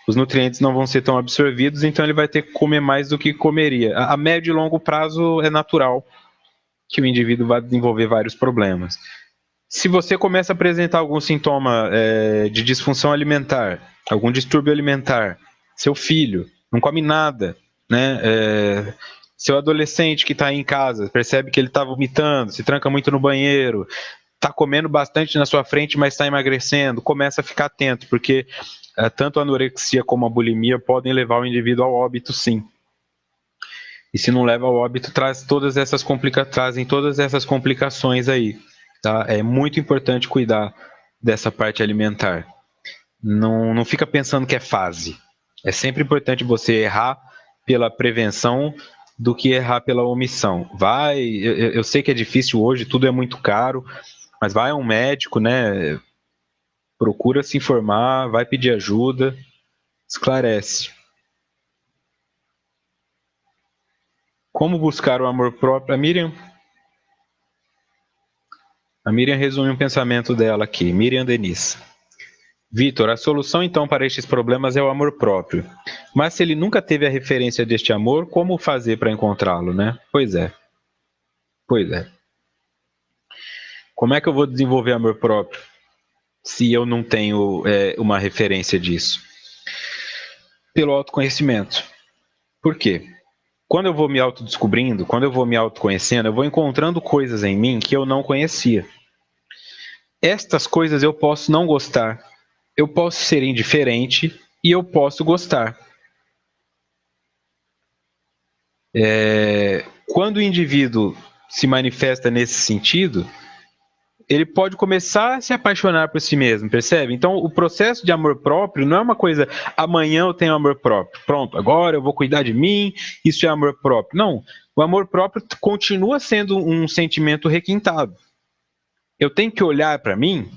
os nutrientes não vão ser tão absorvidos, então ele vai ter que comer mais do que comeria. A médio e longo prazo é natural que o indivíduo vai desenvolver vários problemas. Se você começa a apresentar algum sintoma de disfunção alimentar, algum distúrbio alimentar, seu filho não come nada, né? Seu adolescente que está aí em casa, percebe que ele está vomitando, se tranca muito no banheiro, está comendo bastante na sua frente, mas está emagrecendo, começa a ficar atento, porque tanto a anorexia como a bulimia podem levar o indivíduo ao óbito, sim. E se não leva ao óbito, trazem todas essas complicações aí. Tá? É muito importante cuidar dessa parte alimentar. Não fica pensando que é fase. É sempre importante você errar pela prevenção do que errar pela omissão. Eu sei que é difícil hoje, tudo é muito caro, mas vai a um médico, né? Procura se informar, vai pedir ajuda, esclarece. Como buscar o amor próprio? A Miriam resume um pensamento dela aqui. Miriam Denise. Vitor, a solução então para estes problemas é o amor próprio. Mas se ele nunca teve a referência deste amor, como fazer para encontrá-lo, né? Pois é. Como é que eu vou desenvolver amor próprio se eu não tenho uma referência disso? Pelo autoconhecimento. Por quê? Quando eu vou me autodescobrindo, quando eu vou me autoconhecendo, eu vou encontrando coisas em mim que eu não conhecia. Estas coisas eu posso não gostar, eu posso ser indiferente e eu posso gostar. Quando o indivíduo se manifesta nesse sentido, ele pode começar a se apaixonar por si mesmo, percebe? Então, o processo de amor próprio não é uma coisa, amanhã eu tenho amor próprio, pronto, agora eu vou cuidar de mim, isso é amor próprio. Não, o amor próprio continua sendo um sentimento requintado. Eu tenho que olhar para mim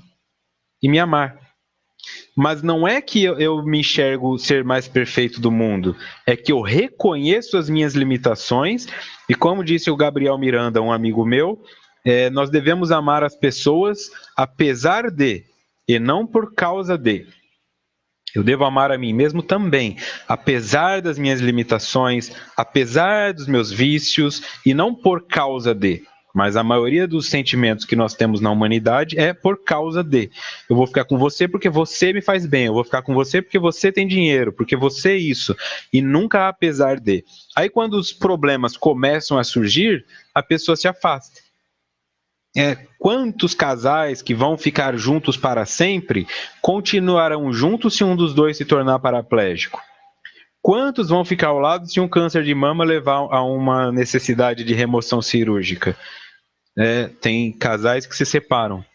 e me amar. Mas não é que eu me enxergo ser mais perfeito do mundo, é que eu reconheço as minhas limitações e, como disse o Gabriel Miranda, um amigo meu, nós devemos amar as pessoas apesar de, e não por causa de. Eu devo amar a mim mesmo também, apesar das minhas limitações, apesar dos meus vícios, e não por causa de. Mas a maioria dos sentimentos que nós temos na humanidade é por causa de. Eu vou ficar com você porque você me faz bem, eu vou ficar com você porque você tem dinheiro, porque você é isso, e nunca apesar de. Aí quando os problemas começam a surgir, a pessoa se afasta. Quantos casais que vão ficar juntos para sempre continuarão juntos se um dos dois se tornar paraplégico? Quantos vão ficar ao lado se um câncer de mama levar a uma necessidade de remoção cirúrgica? Tem casais que se separam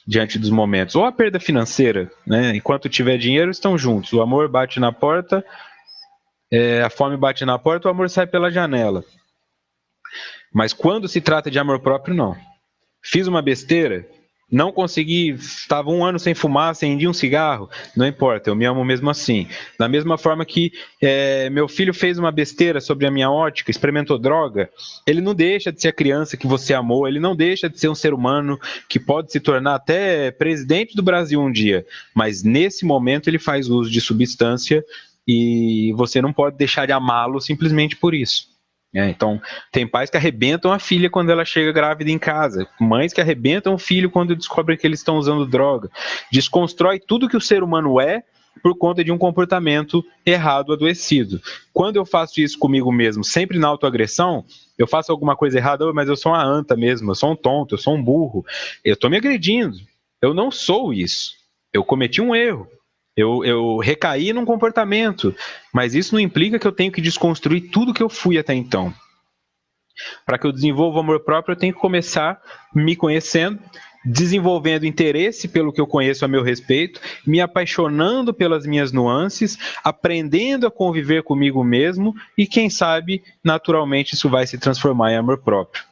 diante dos momentos. Ou a perda financeira, né? Enquanto tiver dinheiro, estão juntos. O amor bate na porta, a fome bate na porta, o amor sai pela janela. Mas quando se trata de amor próprio, não. Fiz uma besteira, não consegui, estava 1 ano sem fumar, acendi um cigarro, não importa, eu me amo mesmo assim. Da mesma forma que meu filho fez uma besteira sobre a minha ótica, experimentou droga, ele não deixa de ser a criança que você amou, ele não deixa de ser um ser humano que pode se tornar até presidente do Brasil um dia, mas nesse momento ele faz uso de substância e você não pode deixar de amá-lo simplesmente por isso. Então, tem pais que arrebentam a filha quando ela chega grávida em casa, mães que arrebentam o filho quando descobrem que eles estão usando droga. Desconstrói tudo que o ser humano é por conta de um comportamento errado, adoecido. Quando eu faço isso comigo mesmo, sempre na autoagressão, eu faço alguma coisa errada, mas eu sou uma anta mesmo, eu sou um tonto, eu sou um burro, eu estou me agredindo. Eu não sou isso. Eu cometi um erro. Eu recaí num comportamento, mas isso não implica que eu tenho que desconstruir tudo que eu fui até então. Para que eu desenvolva o amor próprio, eu tenho que começar me conhecendo, desenvolvendo interesse pelo que eu conheço a meu respeito, me apaixonando pelas minhas nuances, aprendendo a conviver comigo mesmo e, quem sabe, naturalmente isso vai se transformar em amor próprio.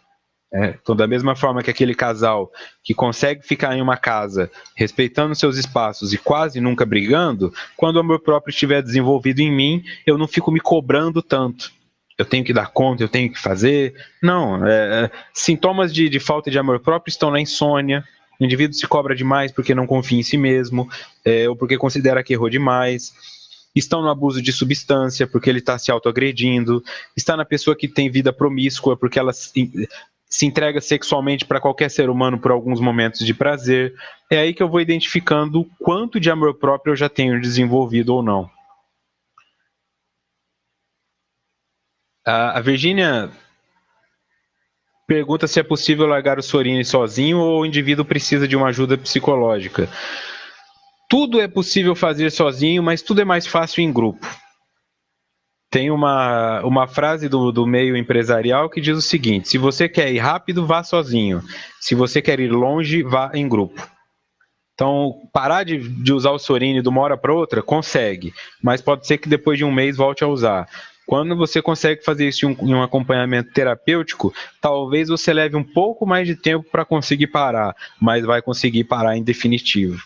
Então, da mesma forma que aquele casal que consegue ficar em uma casa respeitando seus espaços e quase nunca brigando, quando o amor próprio estiver desenvolvido em mim, eu não fico me cobrando tanto. Eu tenho que dar conta, eu tenho que fazer. Não, sintomas de falta de amor próprio estão na insônia, o indivíduo se cobra demais porque não confia em si mesmo, ou porque considera que errou demais. Estão no abuso de substância, porque ele está se autoagredindo. Está na pessoa que tem vida promíscua, porque ela se entrega sexualmente para qualquer ser humano por alguns momentos de prazer. É aí que eu vou identificando o quanto de amor próprio eu já tenho desenvolvido ou não. A Virgínia pergunta se é possível largar o Sorine sozinho ou o indivíduo precisa de uma ajuda psicológica. Tudo é possível fazer sozinho, mas tudo é mais fácil em grupo. Tem uma frase do meio empresarial que diz o seguinte: se você quer ir rápido, vá sozinho. Se você quer ir longe, vá em grupo. Então, parar de usar o Sorine de uma hora para outra, consegue. Mas pode ser que depois de um mês volte a usar. Quando você consegue fazer isso em um acompanhamento terapêutico, talvez você leve um pouco mais de tempo para conseguir parar, mas vai conseguir parar em definitivo.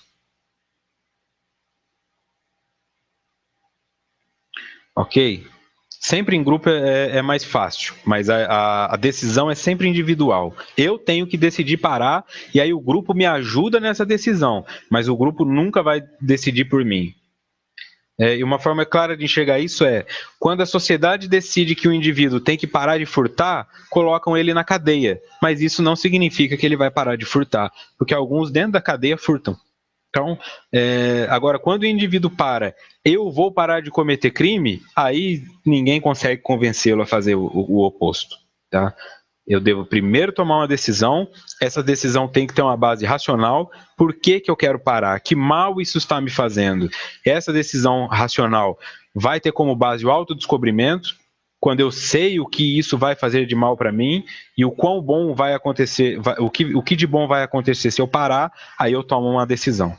Ok? Sempre em grupo é mais fácil, mas a decisão é sempre individual. Eu tenho que decidir parar e aí o grupo me ajuda nessa decisão, mas o grupo nunca vai decidir por mim. E uma forma clara de enxergar isso é, quando a sociedade decide que o indivíduo tem que parar de furtar, colocam ele na cadeia, mas isso não significa que ele vai parar de furtar, porque alguns dentro da cadeia furtam. Então, agora, quando o indivíduo para, eu vou parar de cometer crime, aí ninguém consegue convencê-lo a fazer o oposto. Tá? Eu devo primeiro tomar uma decisão, essa decisão tem que ter uma base racional. Por que eu quero parar? Que mal isso está me fazendo? Essa decisão racional vai ter como base o autodescobrimento, quando eu sei o que isso vai fazer de mal para mim e o quão bom vai acontecer, o que de bom vai acontecer se eu parar, aí eu tomo uma decisão.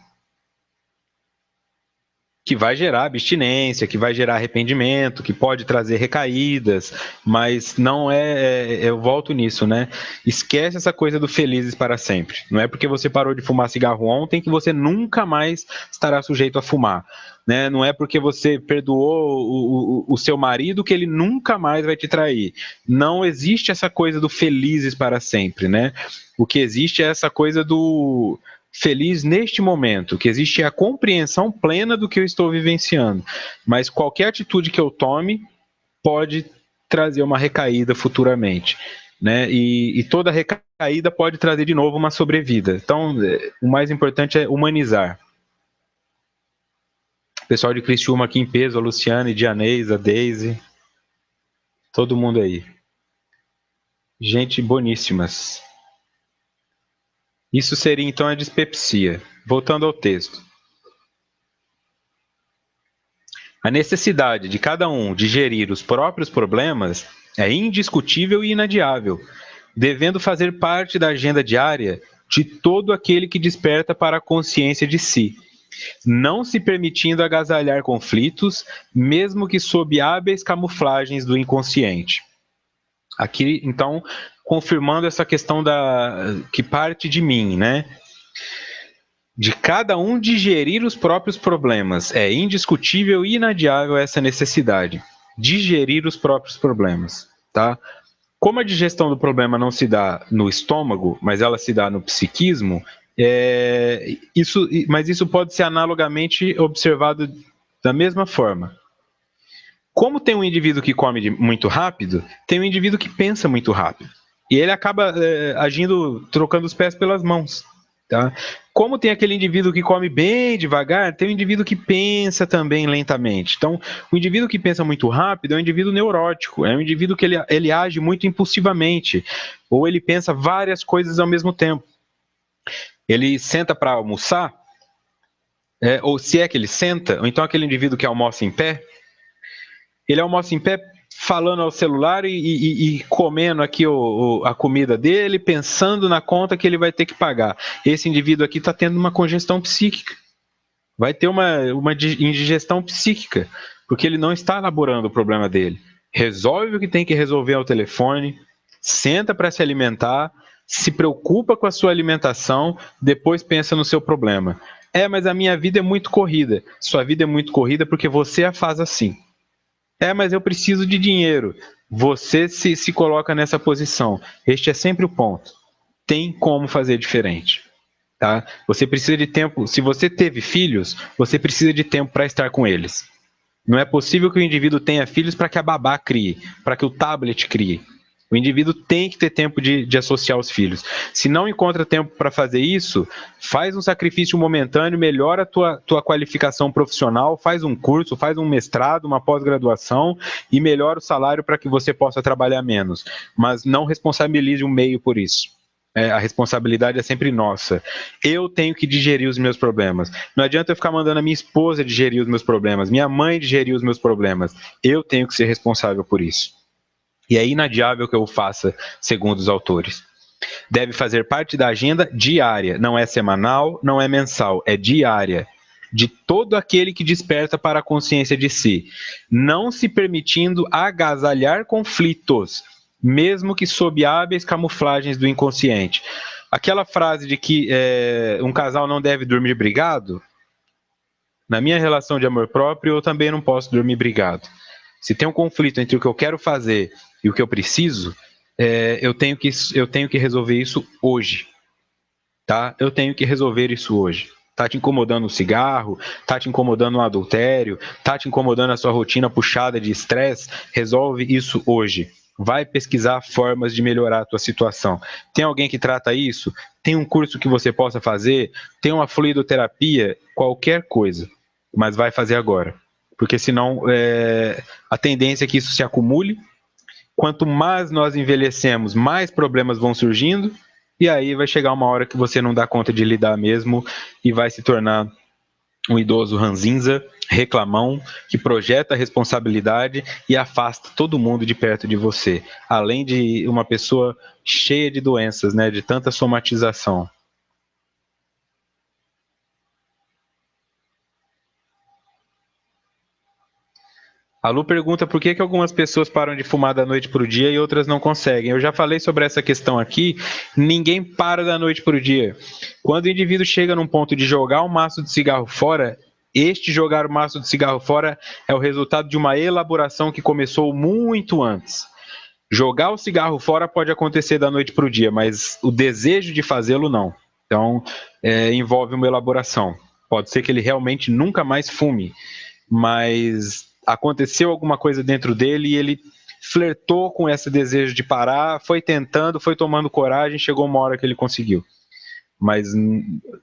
Que vai gerar abstinência, que vai gerar arrependimento, que pode trazer recaídas, mas não eu volto nisso, né? Esquece essa coisa do felizes para sempre. Não é porque você parou de fumar cigarro ontem que você nunca mais estará sujeito a fumar. Né? Não é porque você perdoou o seu marido que ele nunca mais vai te trair. Não existe essa coisa do felizes para sempre, né? O que existe é essa coisa do feliz neste momento, que existe a compreensão plena do que eu estou vivenciando. Mas qualquer atitude que eu tome pode trazer uma recaída futuramente. Né? E toda recaída pode trazer de novo uma sobrevida. Então, o mais importante é humanizar. O pessoal de Criciúma aqui em peso, a Luciane, a Dianês, a Deise, todo mundo aí. Gente boníssimas. Isso seria então a dispepsia. Voltando ao texto. A necessidade de cada um de gerir os próprios problemas é indiscutível e inadiável, devendo fazer parte da agenda diária de todo aquele que desperta para a consciência de si, não se permitindo agasalhar conflitos, mesmo que sob hábeis camuflagens do inconsciente. Aqui, então, confirmando essa questão que parte de mim, né? De cada um digerir os próprios problemas. É indiscutível e inadiável essa necessidade. Digerir os próprios problemas, tá? Como a digestão do problema não se dá no estômago, mas ela se dá no psiquismo, mas isso pode ser analogamente observado da mesma forma. Como tem um indivíduo que come muito rápido, tem um indivíduo que pensa muito rápido. E ele acaba agindo, trocando os pés pelas mãos. Tá? Como tem aquele indivíduo que come bem devagar, tem um indivíduo que pensa também lentamente. Então, o indivíduo que pensa muito rápido é um indivíduo neurótico, é um indivíduo que ele age muito impulsivamente, ou ele pensa várias coisas ao mesmo tempo. Ele senta para almoçar, ou se é que ele senta, ou então aquele indivíduo que almoça em pé, ele almoça em pé falando ao celular e comendo aqui a comida dele, pensando na conta que ele vai ter que pagar. Esse indivíduo aqui está tendo uma congestão psíquica. Vai ter uma indigestão psíquica, porque ele não está elaborando o problema dele. Resolve o que tem que resolver ao telefone, senta para se alimentar, se preocupa com a sua alimentação, depois pensa no seu problema. Mas a minha vida é muito corrida. Sua vida é muito corrida porque você a faz assim. Mas eu preciso de dinheiro. Você se coloca nessa posição. Este é sempre o ponto. Tem como fazer diferente. Tá? Você precisa de tempo. Se você teve filhos, você precisa de tempo para estar com eles. Não é possível que o indivíduo tenha filhos para que a babá crie, para que o tablet crie. O indivíduo tem que ter tempo de associar os filhos. Se não encontra tempo para fazer isso, faz um sacrifício momentâneo, melhora a tua qualificação profissional, faz um curso, faz um mestrado, uma pós-graduação e melhora o salário para que você possa trabalhar menos. Mas não responsabilize o meio por isso. A responsabilidade é sempre nossa. Eu tenho que digerir os meus problemas. Não adianta eu ficar mandando a minha esposa digerir os meus problemas, minha mãe digerir os meus problemas. Eu tenho que ser responsável por isso. E é inadiável que eu o faça, segundo os autores. Deve fazer parte da agenda diária, não é semanal, não é mensal, é diária, de todo aquele que desperta para a consciência de si, não se permitindo agasalhar conflitos, mesmo que sob hábeis camuflagens do inconsciente. Aquela frase de que um casal não deve dormir brigado, na minha relação de amor próprio, eu também não posso dormir brigado. Se tem um conflito entre o que eu quero fazer e o que eu preciso, eu tenho que resolver isso hoje. Tá? Eu tenho que resolver isso hoje. Tá te incomodando o cigarro, tá te incomodando o adultério, tá te incomodando a sua rotina puxada de estresse, resolve isso hoje. Vai pesquisar formas de melhorar a tua situação. Tem alguém que trata isso? Tem um curso que você possa fazer? Tem uma fluidoterapia? Qualquer coisa. Mas vai fazer agora. Porque senão a tendência é que isso se acumule. Quanto mais nós envelhecemos, mais problemas vão surgindo, e aí vai chegar uma hora que você não dá conta de lidar mesmo e vai se tornar um idoso ranzinza, reclamão, que projeta a responsabilidade e afasta todo mundo de perto de você, além de uma pessoa cheia de doenças, né, de tanta somatização. A Lu pergunta por que algumas pessoas param de fumar da noite para o dia e outras não conseguem. Eu já falei sobre essa questão aqui, ninguém para da noite para o dia. Quando o indivíduo chega num ponto de jogar um maço de cigarro fora, este jogar o maço de cigarro fora é o resultado de uma elaboração que começou muito antes. Jogar o cigarro fora pode acontecer da noite para o dia, mas o desejo de fazê-lo não. Então, envolve uma elaboração. Pode ser que ele realmente nunca mais fume, mas aconteceu alguma coisa dentro dele e ele flertou com esse desejo de parar, foi tentando, foi tomando coragem, chegou uma hora que ele conseguiu. Mas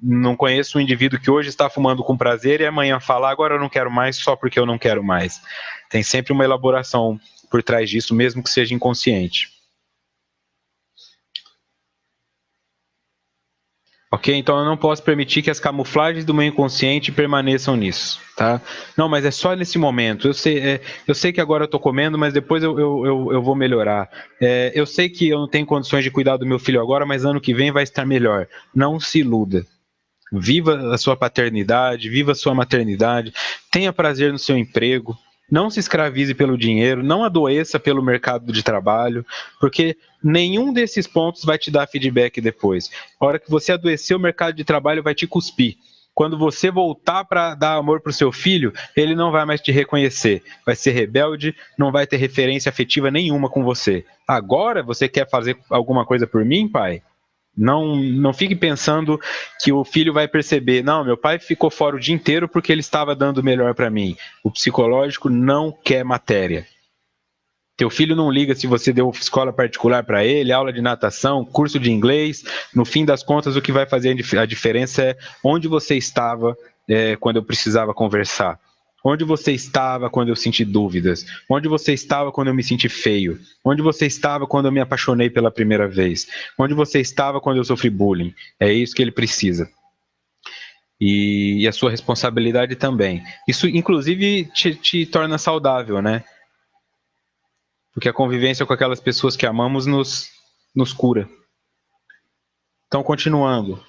não conheço um indivíduo que hoje está fumando com prazer e amanhã fala, agora eu não quero mais só porque eu não quero mais. Tem sempre uma elaboração por trás disso, mesmo que seja inconsciente. Ok? Então eu não posso permitir que as camuflagens do meu inconsciente permaneçam nisso, tá? Não, mas é só nesse momento. Eu sei que agora eu estou comendo, mas depois eu vou melhorar. Eu sei que eu não tenho condições de cuidar do meu filho agora, mas ano que vem vai estar melhor. Não se iluda. Viva a sua paternidade, viva a sua maternidade, tenha prazer no seu emprego, Não se escravize pelo dinheiro, não adoeça pelo mercado de trabalho, porque nenhum desses pontos vai te dar feedback depois. A hora que você adoecer, o mercado de trabalho vai te cuspir. Quando você voltar para dar amor para o seu filho, ele não vai mais te reconhecer. Vai ser rebelde, não vai ter referência afetiva nenhuma com você. Agora, você quer fazer alguma coisa por mim, pai? Não fique pensando que o filho vai perceber, não, meu pai ficou fora o dia inteiro porque ele estava dando o melhor para mim. O psicológico não quer matéria. Teu filho não liga se você deu escola particular para ele, aula de natação, curso de inglês. No fim das contas, o que vai fazer a diferença é onde você estava quando eu precisava conversar. Onde você estava quando eu senti dúvidas? Onde você estava quando eu me senti feio? Onde você estava quando eu me apaixonei pela primeira vez? Onde você estava quando eu sofri bullying? É isso que ele precisa. E a sua responsabilidade também. Isso, inclusive, te torna saudável, né? Porque a convivência com aquelas pessoas que amamos nos cura. Então, continuando.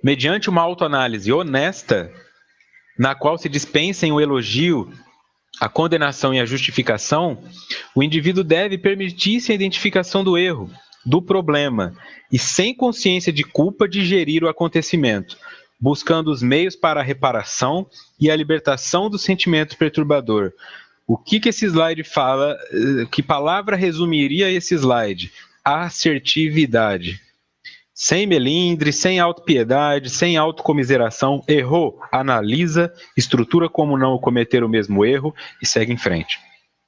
Mediante uma autoanálise honesta, na qual se dispensem o elogio, a condenação e a justificação, o indivíduo deve permitir-se a identificação do erro, do problema, e sem consciência de culpa digerir o acontecimento, buscando os meios para a reparação e a libertação do sentimento perturbador. O que esse slide fala? Que palavra resumiria esse slide? Assertividade. Sem melindre, sem autopiedade, sem autocomiseração, errou, analisa, estrutura como não cometer o mesmo erro e segue em frente.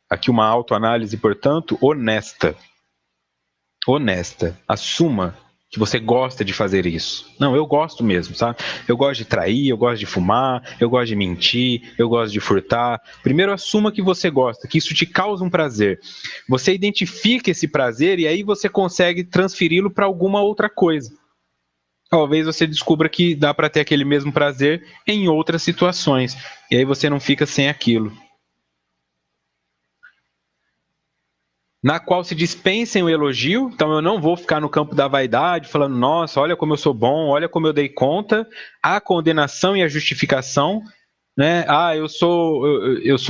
Aqui uma autoanálise, portanto, honesta. Honesta. Assuma que você gosta de fazer isso. Não, eu gosto mesmo, sabe? Eu gosto de trair, eu gosto de fumar, eu gosto de mentir, eu gosto de furtar. Primeiro assuma que você gosta, que isso te causa um prazer. Você identifica esse prazer e aí você consegue transferi-lo para alguma outra coisa. Talvez você descubra que dá para ter aquele mesmo prazer em outras situações. E aí você não fica sem aquilo. Na qual se dispensem o elogio, então eu não vou ficar no campo da vaidade, falando, nossa, olha como eu sou bom, olha como eu dei conta, a condenação e a justificação, né? Ah, eu sou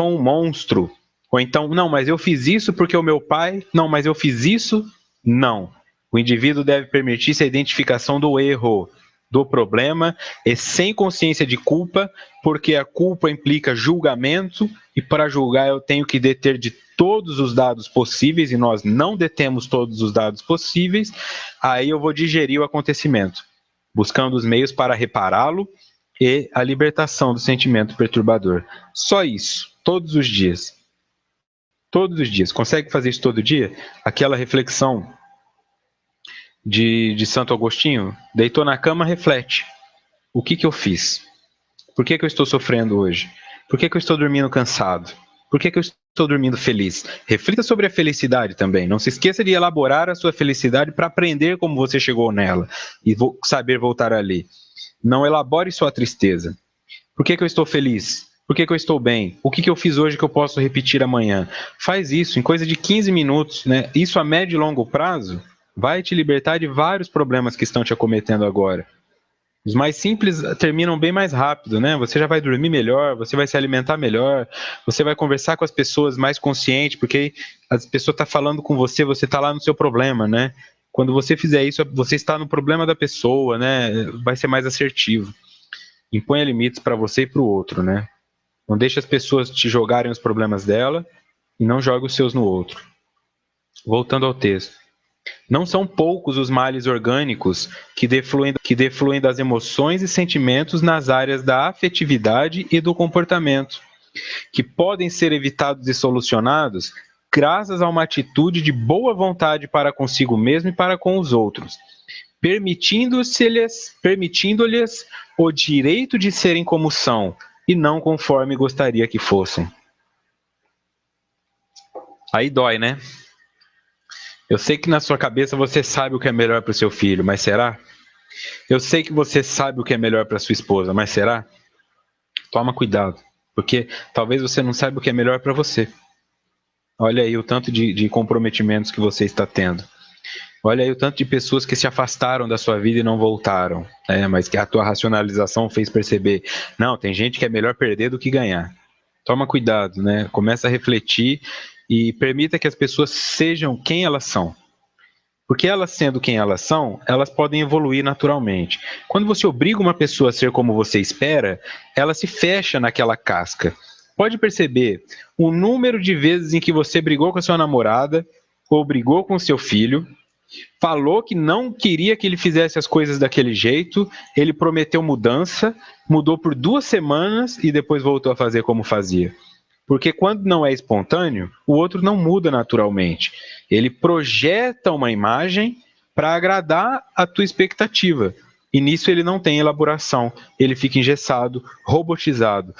um monstro, ou então, não, mas eu fiz isso porque o meu pai, não, mas eu fiz isso, não. O indivíduo deve permitir-se a identificação do erro, do problema, e sem consciência de culpa, porque a culpa implica julgamento, e para julgar eu tenho que deter de todos os dados possíveis, e nós não detemos todos os dados possíveis, aí eu vou digerir o acontecimento, buscando os meios para repará-lo e a libertação do sentimento perturbador. Só isso, todos os dias. Todos os dias. Consegue fazer isso todo dia? Aquela reflexão de Santo Agostinho, deitou na cama, reflete. O que eu fiz? Por que eu estou sofrendo hoje? Por que eu estou dormindo cansado? Por que eu estou dormindo feliz? Reflita sobre a felicidade também. Não se esqueça de elaborar a sua felicidade para aprender como você chegou nela e saber voltar ali. Não elabore sua tristeza. Por que eu estou feliz? Por que eu estou bem? O que eu fiz hoje que eu posso repetir amanhã? Faz isso em coisa de 15 minutos, né? Isso a médio e longo prazo vai te libertar de vários problemas que estão te acometendo agora. Os mais simples terminam bem mais rápido, né? Você já vai dormir melhor, você vai se alimentar melhor, você vai conversar com as pessoas mais consciente, porque as pessoas estão falando com você, você está lá no seu problema, né? Quando você fizer isso, você está no problema da pessoa, né? Vai ser mais assertivo. Imponha limites para você e para o outro, né? Não deixe as pessoas te jogarem os problemas dela e não jogue os seus no outro. Voltando ao texto. Não são poucos os males orgânicos que defluem das emoções e sentimentos nas áreas da afetividade e do comportamento, que podem ser evitados e solucionados graças a uma atitude de boa vontade para consigo mesmo e para com os outros, permitindo-lhes o direito de serem como são, e não conforme gostaria que fossem. Aí dói, né? Eu sei que na sua cabeça você sabe o que é melhor para o seu filho, mas será? Eu sei que você sabe o que é melhor para sua esposa, mas será? Toma cuidado, porque talvez você não saiba o que é melhor para você. Olha aí o tanto de comprometimentos que você está tendo. Olha aí o tanto de pessoas que se afastaram da sua vida e não voltaram, né? Mas que a tua racionalização fez perceber, não, tem gente que é melhor perder do que ganhar. Toma cuidado, né? Começa a refletir e permita que as pessoas sejam quem elas são. Porque elas sendo quem elas são, elas podem evoluir naturalmente. Quando você obriga uma pessoa a ser como você espera, ela se fecha naquela casca. Pode perceber o número de vezes em que você brigou com a sua namorada ou brigou com o seu filho, falou que não queria que ele fizesse as coisas daquele jeito, ele prometeu mudança, mudou por 2 semanas e depois voltou a fazer como fazia. Porque quando não é espontâneo, o outro não muda naturalmente. Ele projeta uma imagem para agradar a tua expectativa. E nisso ele não tem elaboração, ele fica engessado, robotizado.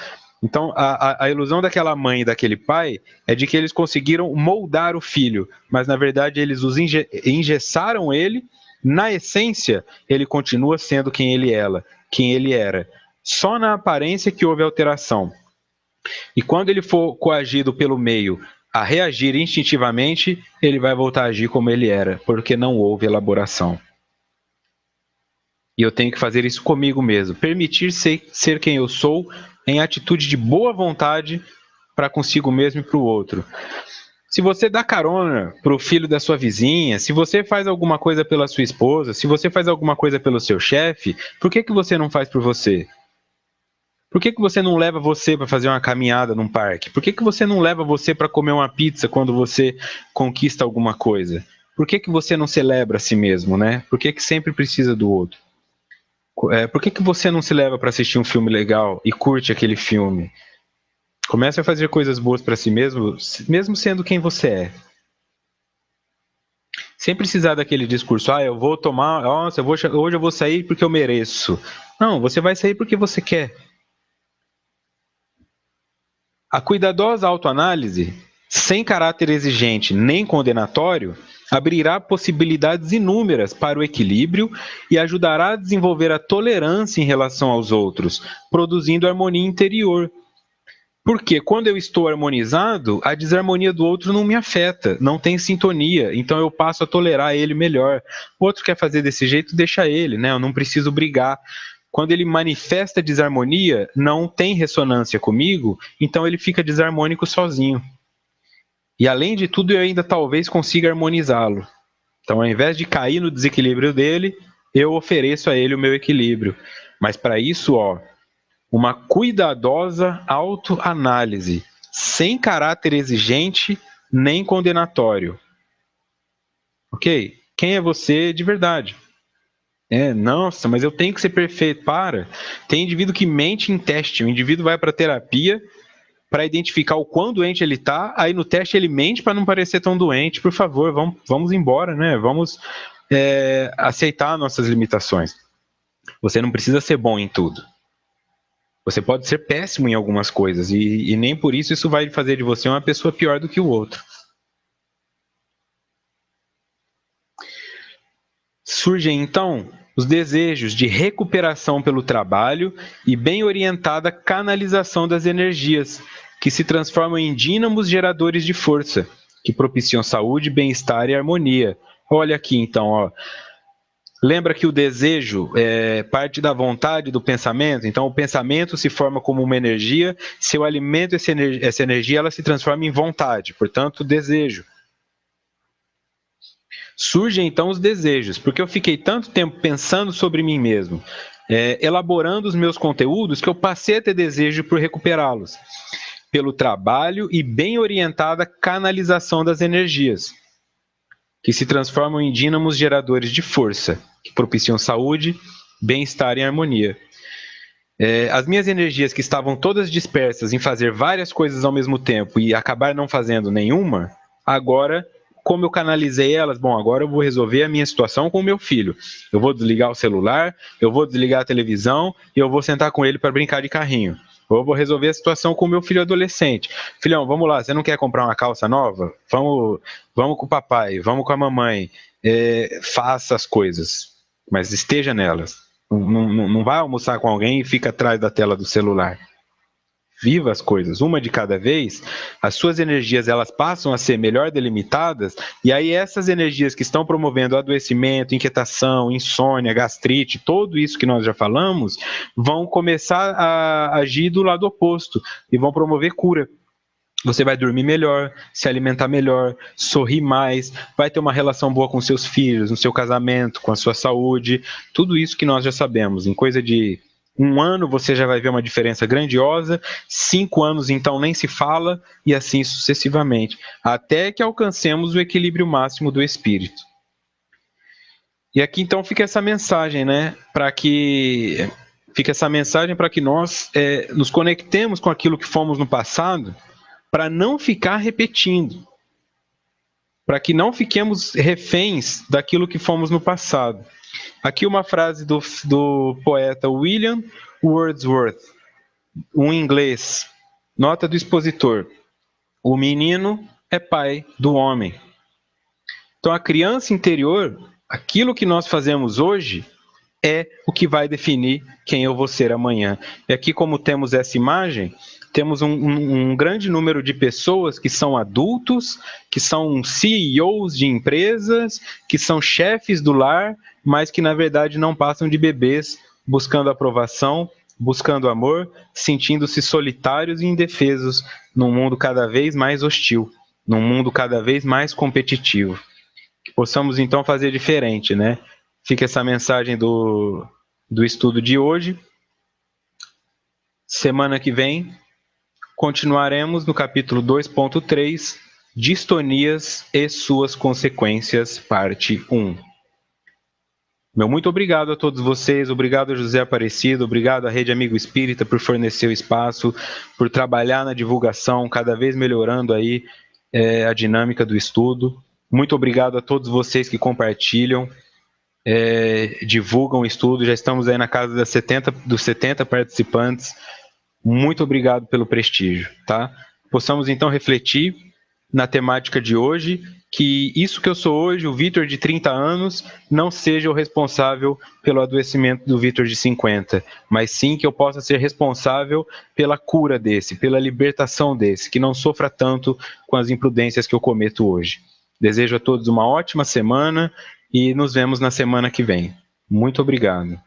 Então, a ilusão daquela mãe e daquele pai é de que eles conseguiram moldar o filho, mas na verdade eles engessaram ele. Na essência, ele continua sendo quem ele era. Só na aparência que houve alteração. E quando ele for coagido pelo meio a reagir instintivamente, ele vai voltar a agir como ele era, porque não houve elaboração. E eu tenho que fazer isso comigo mesmo, permitir ser quem eu sou em atitude de boa vontade para consigo mesmo e para o outro. Se você dá carona para o filho da sua vizinha, se você faz alguma coisa pela sua esposa, se você faz alguma coisa pelo seu chefe, por que você não faz por você? Por que você não leva você para fazer uma caminhada num parque? Por que você não leva você para comer uma pizza quando você conquista alguma coisa? Por que você não celebra a si mesmo, né? Por que sempre precisa do outro? Por que você não se leva para assistir um filme legal e curte aquele filme? Comece a fazer coisas boas para si mesmo, mesmo sendo quem você é. Sem precisar daquele discurso, eu vou tomar, nossa, hoje eu vou sair porque eu mereço. Não, você vai sair porque você quer. A cuidadosa autoanálise, sem caráter exigente nem condenatório, abrirá possibilidades inúmeras para o equilíbrio e ajudará a desenvolver a tolerância em relação aos outros, produzindo harmonia interior. Porque quando eu estou harmonizado, a desarmonia do outro não me afeta, não tem sintonia, então eu passo a tolerar ele melhor. O outro quer fazer desse jeito, deixa ele, né? Eu não preciso brigar. Quando ele manifesta desarmonia, não tem ressonância comigo, então ele fica desarmônico sozinho. E além de tudo, eu ainda talvez consiga harmonizá-lo. Então, ao invés de cair no desequilíbrio dele, eu ofereço a ele o meu equilíbrio. Mas para isso, uma cuidadosa autoanálise, sem caráter exigente nem condenatório. Ok? Quem é você de verdade? Nossa, mas eu tenho que ser perfeito. Tem indivíduo que mente em teste. O indivíduo vai para terapia para identificar o quão doente ele está, aí no teste ele mente para não parecer tão doente. Por favor, vamos embora, né? Vamos aceitar nossas limitações. Você não precisa ser bom em tudo. Você pode ser péssimo em algumas coisas e nem por isso vai fazer de você uma pessoa pior do que o outro. Surgem então os desejos de recuperação pelo trabalho e bem orientada canalização das energias, que se transformam em dínamos geradores de força, que propiciam saúde, bem-estar e harmonia. Olha aqui então, lembra que o desejo é parte da vontade do pensamento? Então o pensamento se forma como uma energia, se eu alimento essa energia, ela se transforma em vontade, portanto desejo. Surgem então os desejos, porque eu fiquei tanto tempo pensando sobre mim mesmo, elaborando os meus conteúdos, que eu passei a ter desejo por recuperá-los, pelo trabalho e bem orientada canalização das energias, que se transformam em dínamos geradores de força, que propiciam saúde, bem-estar e harmonia. As minhas energias que estavam todas dispersas em fazer várias coisas ao mesmo tempo e acabar não fazendo nenhuma, agora, como eu canalizei elas, agora eu vou resolver a minha situação com o meu filho. Eu vou desligar o celular, eu vou desligar a televisão e eu vou sentar com ele para brincar de carrinho. Eu vou resolver a situação com o meu filho adolescente. Filhão, vamos lá, você não quer comprar uma calça nova? Vamos com o papai, vamos com a mamãe. Faça as coisas, mas esteja nelas. Não vai almoçar com alguém e fica atrás da tela do celular. viva as coisas, uma de cada vez, as suas energias elas passam a ser melhor delimitadas, e aí essas energias que estão promovendo adoecimento, inquietação, insônia, gastrite, tudo isso que nós já falamos, vão começar a agir do lado oposto e vão promover cura. Você vai dormir melhor, se alimentar melhor, sorrir mais, vai ter uma relação boa com seus filhos, no seu casamento, com a sua saúde, tudo isso que nós já sabemos. Em coisa de 1 ano você já vai ver uma diferença grandiosa, 5 anos então nem se fala, e assim sucessivamente, até que alcancemos o equilíbrio máximo do espírito. E aqui então fica essa mensagem, né, para que nós nos conectemos com aquilo que fomos no passado, para não ficar repetindo, para que não fiquemos reféns daquilo que fomos no passado. Aqui uma frase do poeta William Wordsworth, um inglês, nota do expositor: o menino é pai do homem. Então a criança interior, aquilo que nós fazemos hoje, é o que vai definir quem eu vou ser amanhã. E aqui, como temos essa imagem, temos um grande número de pessoas que são adultos, que são CEOs de empresas, que são chefes do lar, mas que na verdade não passam de bebês, buscando aprovação, buscando amor, sentindo-se solitários e indefesos num mundo cada vez mais hostil, num mundo cada vez mais competitivo. Que possamos então fazer diferente, né? Fica essa mensagem do estudo de hoje. Semana que vem continuaremos no capítulo 2.3, Distonias e suas consequências, parte 1. Meu muito obrigado a todos vocês, obrigado a José Aparecido, obrigado à Rede Amigo Espírita por fornecer o espaço, por trabalhar na divulgação, cada vez melhorando aí a dinâmica do estudo. Muito obrigado a todos vocês que compartilham, divulgam o estudo, já estamos aí na casa dos 70 participantes. Muito obrigado pelo prestígio, tá? Possamos então refletir na temática de hoje, que isso que eu sou hoje, o Vitor de 30 anos, não seja o responsável pelo adoecimento do Vitor de 50, mas sim que eu possa ser responsável pela cura desse, pela libertação desse, que não sofra tanto com as imprudências que eu cometo hoje. Desejo a todos uma ótima semana e nos vemos na semana que vem. Muito obrigado.